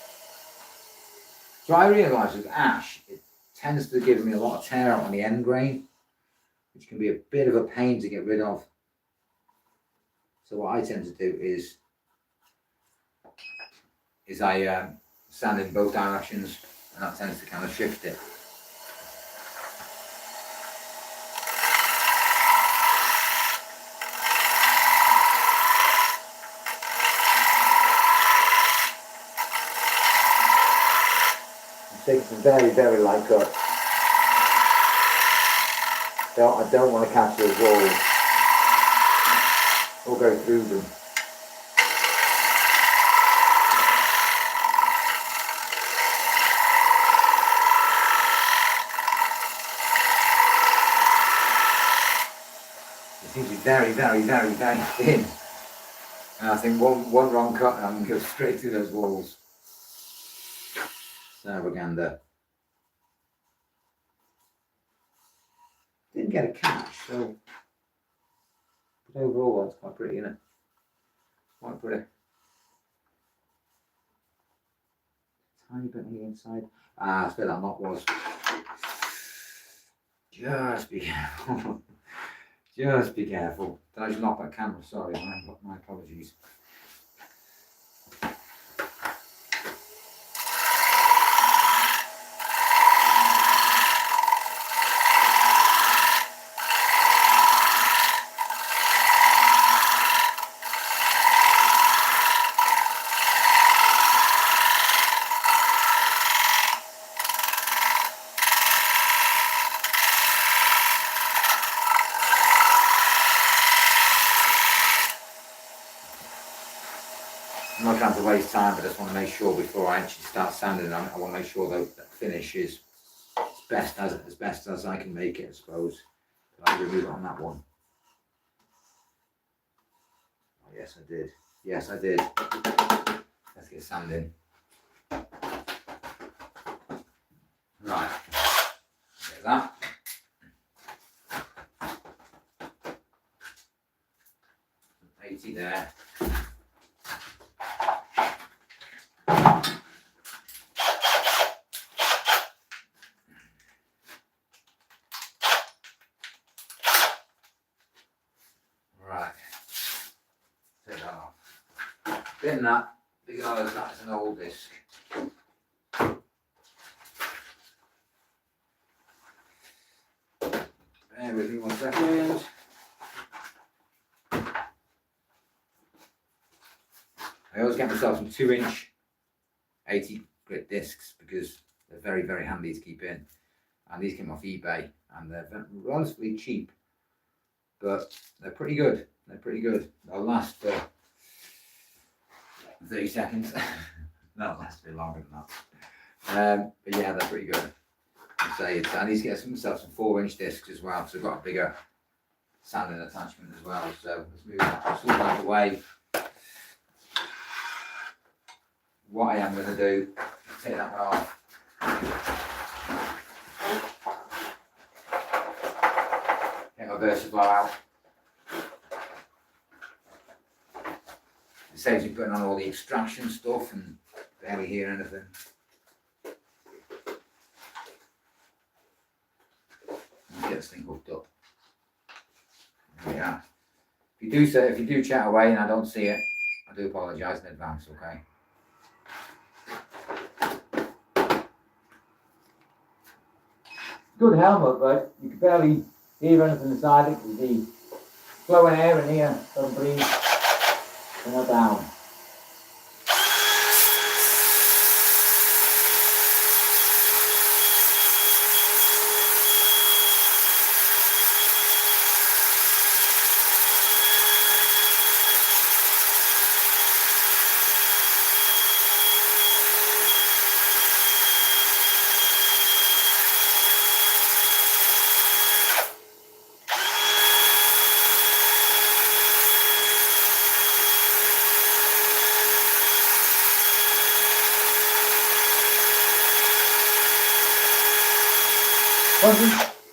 So I realised with ash, it tends to give me a lot of tear out on the end grain, which can be a bit of a pain to get rid of. So what I tend to do is I sand in both directions, and that tends to kind of shift it. Take some very, very light cuts. I don't want to catch those walls or go through them. It seems to be very, very, very, very thin. And I think one wrong cut and I'm going to go straight through those walls. Sarabaganda. Didn't get a catch, so but overall it's quite pretty, isn't it? Quite pretty. Tiny bit on the inside. That's where that knot was. Just be careful. Just be careful. Did I just knock that camera? Sorry, my apologies. I'm not trying to waste time, but I just want to make sure before I actually start sanding, I want to make sure that the finish is as best as I can make it, I suppose. I'll remove it on that one. Oh, yes, I did. Yes, I did. Let's get sanding. Right. Get that. $80 there. Bin that because that's an old disc. Bear with me 1 second. I always get myself some 2-inch 80 grit discs because they're very, very handy to keep in. And these came off eBay and they're relatively cheap, but they're pretty good. They're pretty good. They'll last for 30 seconds. That'll last a bit longer than that. But yeah, they're pretty good. I need to get myself some 4-inch discs as well, so I've got a bigger sanding attachment as well. So let's move that sort of away. What I am going to do, take that off. Get my VersaFlow out. It saves you putting on all the extraction stuff and Barely hear anything. Get this thing hooked up. There we are. If you do chat away and I don't see it, I do apologise in advance, okay? Good helmet, but you can barely hear anything inside it because the flowing air in here doesn't breathe. And not down. One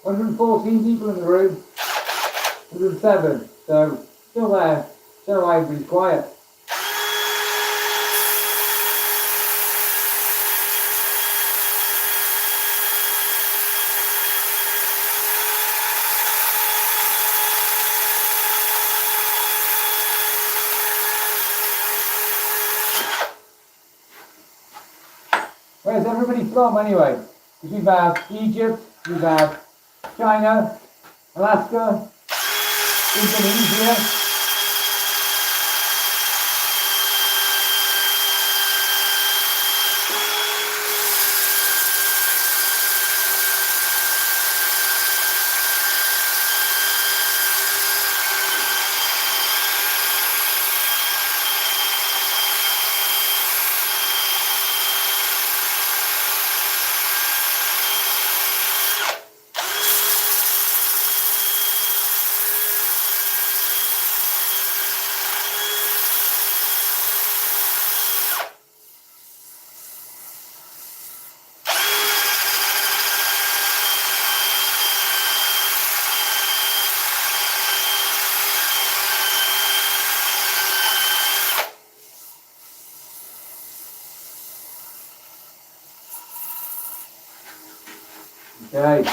114 people in the room, 107, so still there, still everybody's quiet. Where's everybody from anyway? Because we've had Egypt, we've had China, Alaska, Indonesia. Okay.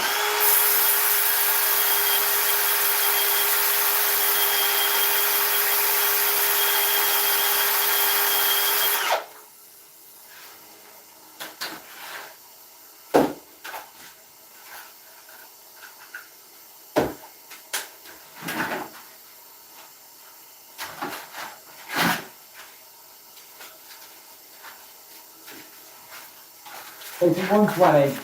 Taking 120.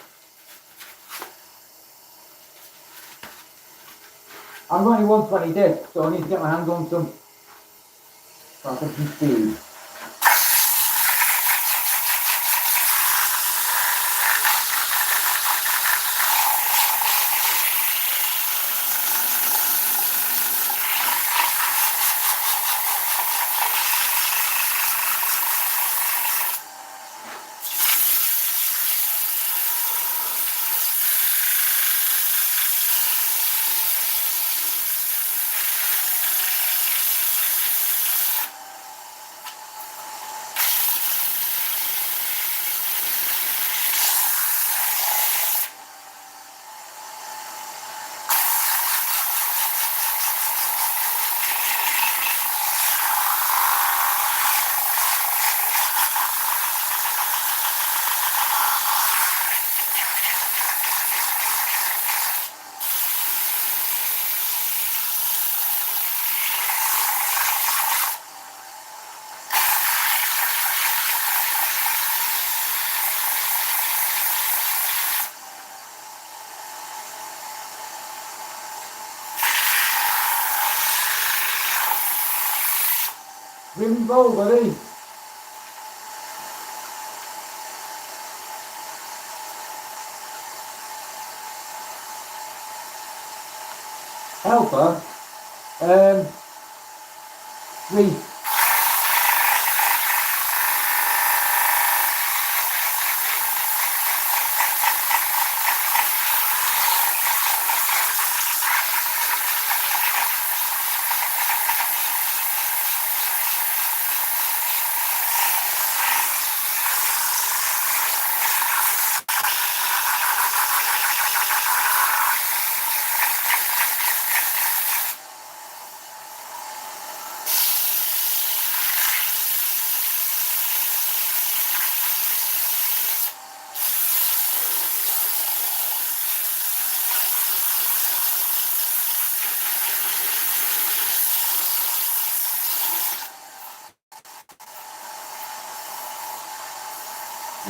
I'm running 120 discs, so I need to get my hands on some speed. Really bold, buddy. Helper. 3.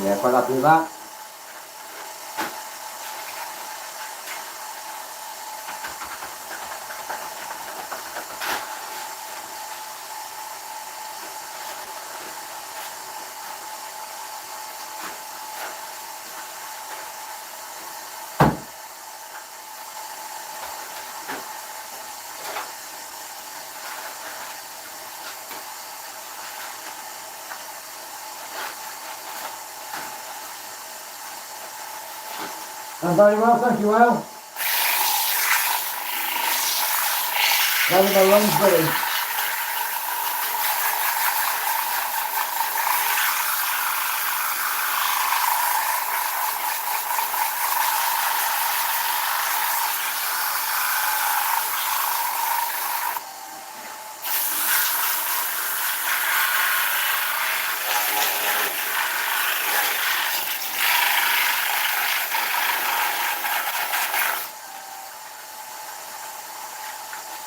Yeah, quite happy with that. I'm very well, thank you, Al. Having my lungs ready.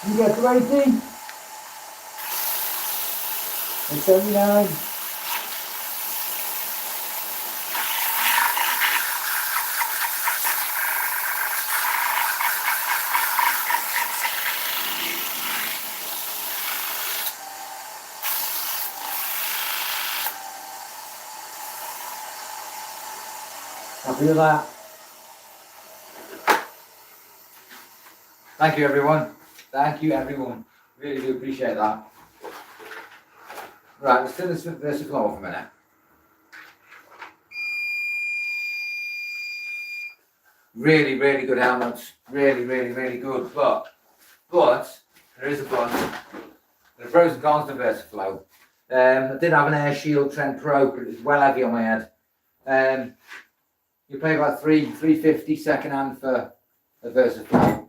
You get to 80. And 79. Happy with that. Thank you, everyone. Thank you, everyone. Really do appreciate that. Right, let's turn this Versaflow off a minute. Really, really good helmets. Really, really, really good. But there is a but. There are pros and cons to Versaflow. I did have an Air Shield Trend Pro, but it was well heavy on my head. You pay about $350 second hand for a Versaflow.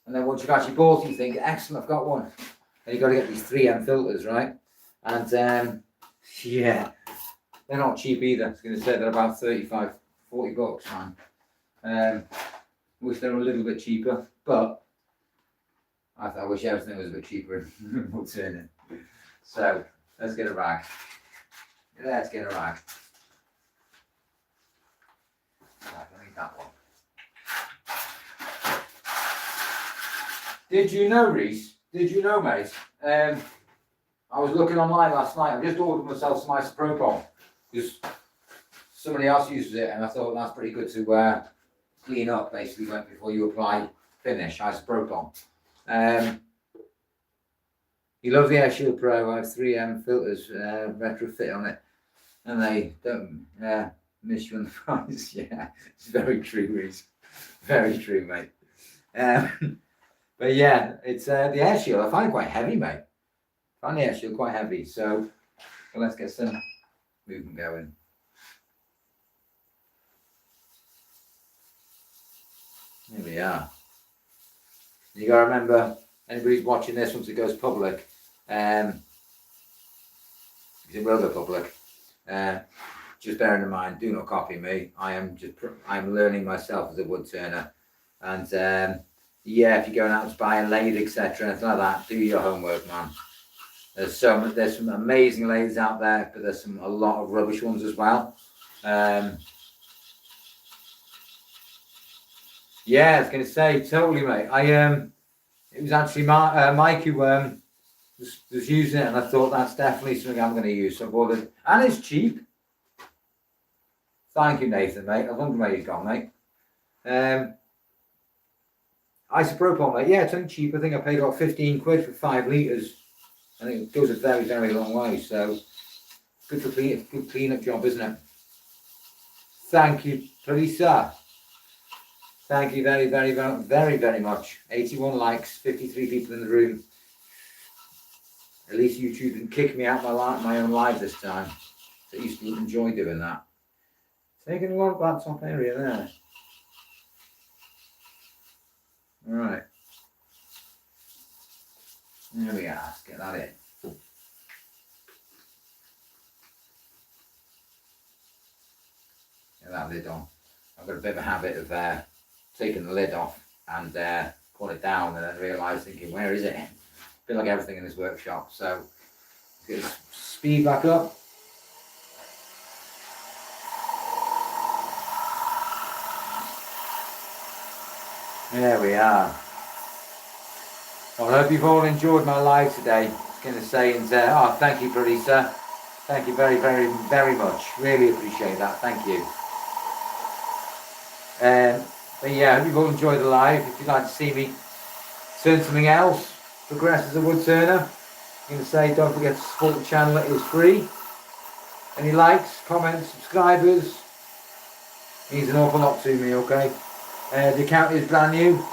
And then once you've actually bought it, you think, excellent, I've got one. And you've got to get these 3M filters, right? And yeah, they're not cheap either. I was going to say they're about 35, 40 bucks, man. Wish they were a little bit cheaper, but I wish everything was a bit cheaper in Woodturning. So let's get a rag. Let's get a rag. Right, I need that one. Did you know, Reese? Did you know, mate? I was looking online last night. I just ordered myself some isopropyl because somebody else uses it, and I thought that's pretty good to clean up basically before you apply finish isopropyl. You love the Air Shield Pro. I have 3M filters retrofit on it, and they don't miss you on the price. Yeah, it's very true, Reese. Very true, mate. But yeah, it's the Air Shield. I find it quite heavy, mate. I find the Air Shield quite heavy. So let's get some movement going. Here we are. You got to remember, anybody's watching this once it goes public, because it will go public. Just bearing in mind, do not copy me. I'm learning myself as a wood turner, and yeah, if you're going out to buy a lathe, etc., anything like that, do your homework, man. There's some amazing lathes out there, but there's a lot of rubbish ones as well. Yeah, I was going to say, totally, mate. It was actually Mike who was using it, and I thought that's definitely something I'm going to use. So I bought it, and it's cheap. Thank you, Nathan, mate. I wonder where he's gone, mate. Isopropyl, mate. Yeah, it's only cheap. I think I paid about 15 quid for 5 litres. I think it goes a very, very long way. So good for good clean-up job, isn't it? Thank you, Teresa. Thank you very, very, very, very, very much. 81 likes, 53 people in the room. At least YouTube didn't kick me out my own live this time. So I used to enjoy doing that. Taking a lot of that top area there. All right. There we are. Let's get that in. Get that lid on. I've got a bit of a habit of taking the lid off and pull it down, and then realise, thinking, where is it? I feel like everything in this workshop. So let's get the speed back up. There we are. Well, I hope you've all enjoyed my live today. I was going to say, oh, thank you, Parisa. Thank you very, very, very much. Really appreciate that. Thank you. But yeah, I hope you've all enjoyed the live. If you'd like to see me turn something else, progress as a wood turner, I'm going to say, don't forget to support the channel. It is free. Any likes, comments, subscribers means an awful lot to me, okay? The account is brand new,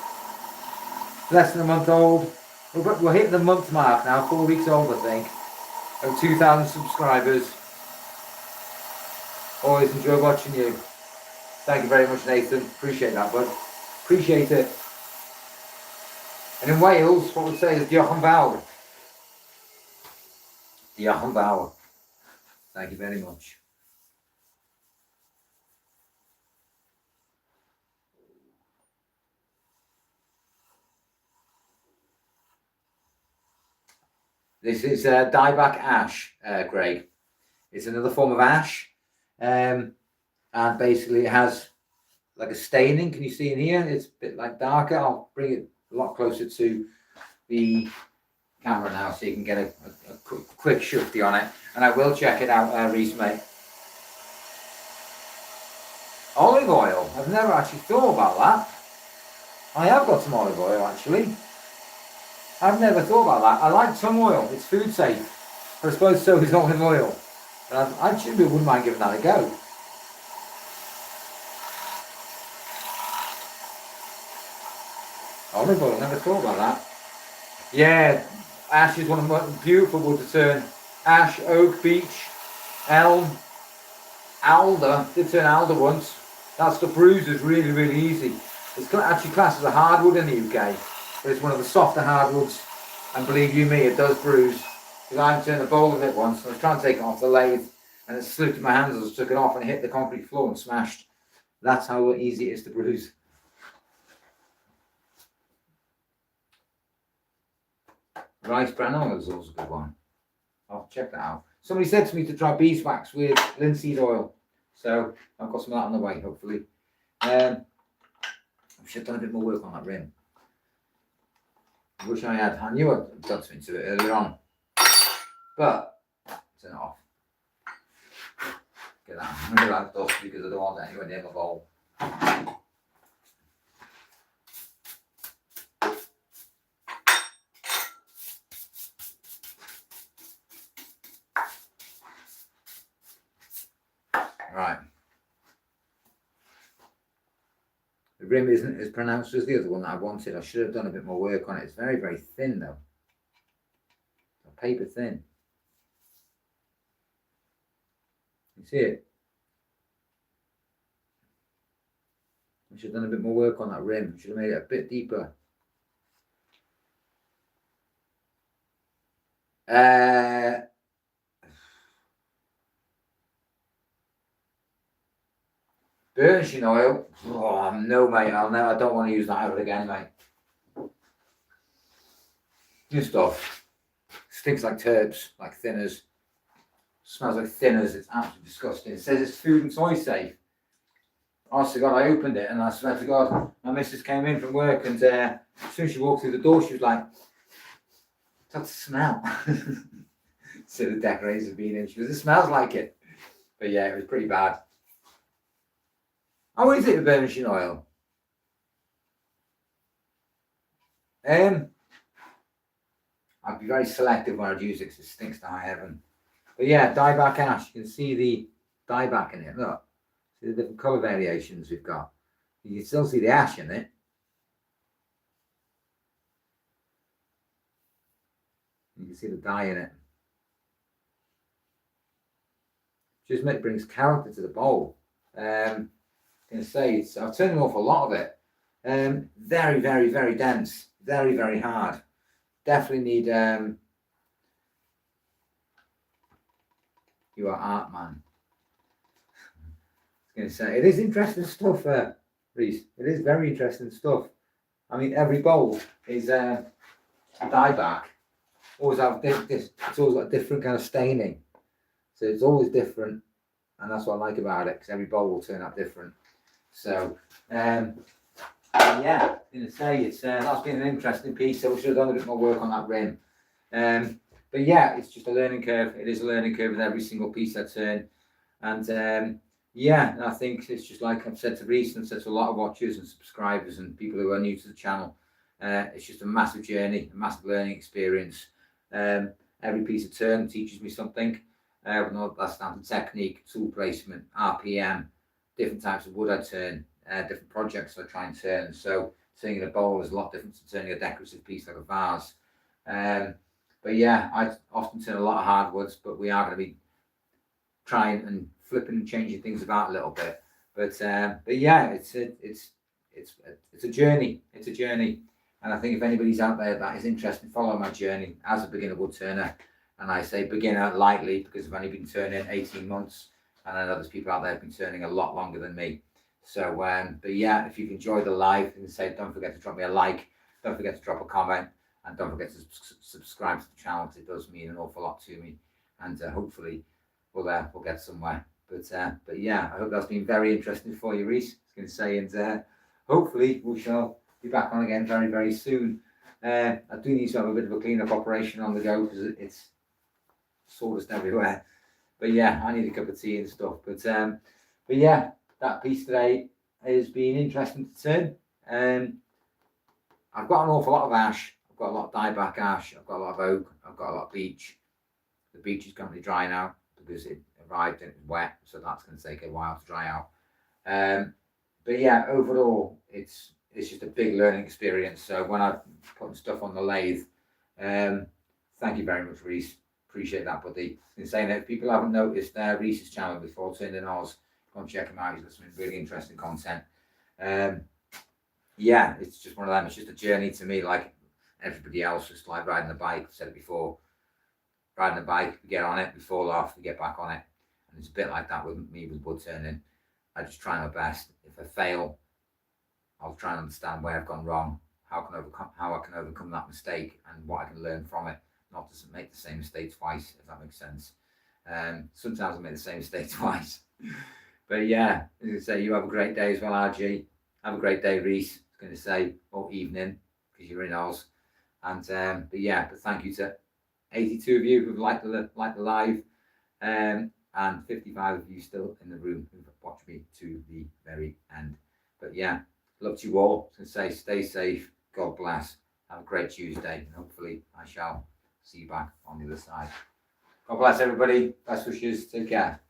less than a month old. We're hitting the month mark now, 4 weeks old, I think. Of 2,000 subscribers. Always enjoy watching you. Thank you very much, Nathan. Appreciate that, bud. Appreciate it. And in Wales, what we say is Diolch yn fawr. Diolch yn fawr. Thank you very much. This is Dieback Ash, Greg. It's another form of ash. And basically it has like a staining. Can you see in here? It's a bit like darker. I'll bring it a lot closer to the camera now so you can get a quick shufty on it. And I will check it out, Reese, mate. Olive oil. I've never actually thought about that. I have got some olive oil, actually. I've never thought about that. I like some oil. It's food safe. But I suppose so is olive oil. But I actually wouldn't mind giving that a go. Olive oil, never thought about that. Yeah, ash is one of the beautiful wood to turn. Ash, oak, beech, elm, alder. Did turn alder once. That stuff bruises really, really easy. It's actually classed as a hardwood in the UK. But it's one of the softer hardwoods, and believe you me, it does bruise. Because I turned a bowl of it once, and I was trying to take it off the lathe, and it slipped in my hands as I took it off, and it hit the concrete floor and smashed. That's how easy it is to bruise. Rice bran oil is also a good one. I'll check that out. Somebody said to me to try beeswax with linseed oil, so I've got some of that on the way, hopefully. I should have done a bit more work on that rim. I wish I had. I knew I'd done something to it earlier on, but turn it off. Get that. I'm going to add dust because I don't want it anywhere near my bowl. Right. The rim isn't as pronounced as the other one that I wanted. I should have done a bit more work on it. It's very, very thin though. Paper thin. You see it? I should have done a bit more work on that rim. Should have made it a bit deeper. Burnishing oil. Oh no, mate. I don't want to use that ever again, mate. New stuff. Stinks like turps, like thinners. Smells like thinners. It's absolutely disgusting. It says it's food and soy safe. Honest to God, I opened it and I swear to God, my missus came in from work and as soon as she walked through the door, she was like, "What's the smell?" So the decorators have been in. She goes, "It smells like it." But yeah, it was pretty bad. How is it with burnishing oil? I'd be very selective when I'd use it because it stinks to high heaven. But yeah, dieback ash. You can see the dieback in it. Look, see the different colour variations we've got. You can still see the ash in it. You can see the dye in it. Just brings character to the bowl. I'm going to say I've turned an awful lot of it. Very, very, very dense. Very, very hard. Definitely need. You are art, man. I was going to say it is interesting stuff, Reese. It is very interesting stuff. I mean, every bowl is a dieback. Always have this. It's always got a different kind of staining, so it's always different, and that's what I like about it because every bowl will turn out different. So, Yeah, I was going to say that's been an interesting piece. So we should have done a bit more work on that rim. But yeah, it's just a learning curve. It is a learning curve with every single piece I turn. And yeah, I think it's just like I've said to Reese and said to a lot of watchers and subscribers and people who are new to the channel. It's just a massive journey, a massive learning experience. Every piece of turn teaches me something. That's down to technique, tool placement, RPM, different types of wood I turn, different projects I try and turn. So turning a bowl is a lot different to turning a decorative piece like a vase. But yeah, I often turn a lot of hardwoods, but we are going to be trying and flipping and changing things about a little bit. But yeah, it's a journey. It's a journey, and I think if anybody's out there that is interested in following my journey as a beginner wood turner, and I say beginner lightly because I've only been turning 18 months, and I know there's people out there who've been turning a lot longer than me. So, but yeah, if you've enjoyed the live, and say, don't forget to drop me a like, don't forget to drop a comment, and don't forget to subscribe to the channel, because it does mean an awful lot to me, and hopefully we'll get somewhere. But yeah, I hope that's been very interesting for you, Reese. I was going to say, and hopefully we shall be back on again very, very soon. I do need to have a bit of a clean-up operation on the go because it's sawdust everywhere. But yeah, I need a cup of tea and stuff. But yeah, that piece today has been interesting to turn. I've got an awful lot of ash. I've got a lot of dieback ash. I've got a lot of oak. I've got a lot of beech. The beech is currently dry now because it arrived and it was wet, so that's going to take a while to dry out. But yeah, overall, it's just a big learning experience. So when I'm putting stuff on the lathe, thank you very much, Reese. Appreciate that, buddy. In saying that, if people haven't noticed Reese's channel before turning ours, go and check him out. He's got some really interesting content. Yeah, it's just one of them. It's just a journey to me, like everybody else. Just like riding a bike. I've said it before. Riding a bike, we get on it, we fall off, we get back on it. And it's a bit like that with me with wood turning. I just try my best. If I fail, I'll try and understand where I've gone wrong, how I can overcome that mistake, and what I can learn from it, not to make the same mistake twice, if that makes sense. Sometimes I make the same mistake twice. But yeah, as I say, you have a great day as well, RG. Have a great day, Reese. I was going to say, or evening, because you're in Oz. And but yeah, but thank you to 82 of you who've liked the live, and 55 of you still in the room who've watched me to the very end. But yeah, love to you all. I was going to say, stay safe. God bless. Have a great Tuesday, and hopefully I shall see you back on the other side. God bless everybody. Best wishes. Take care.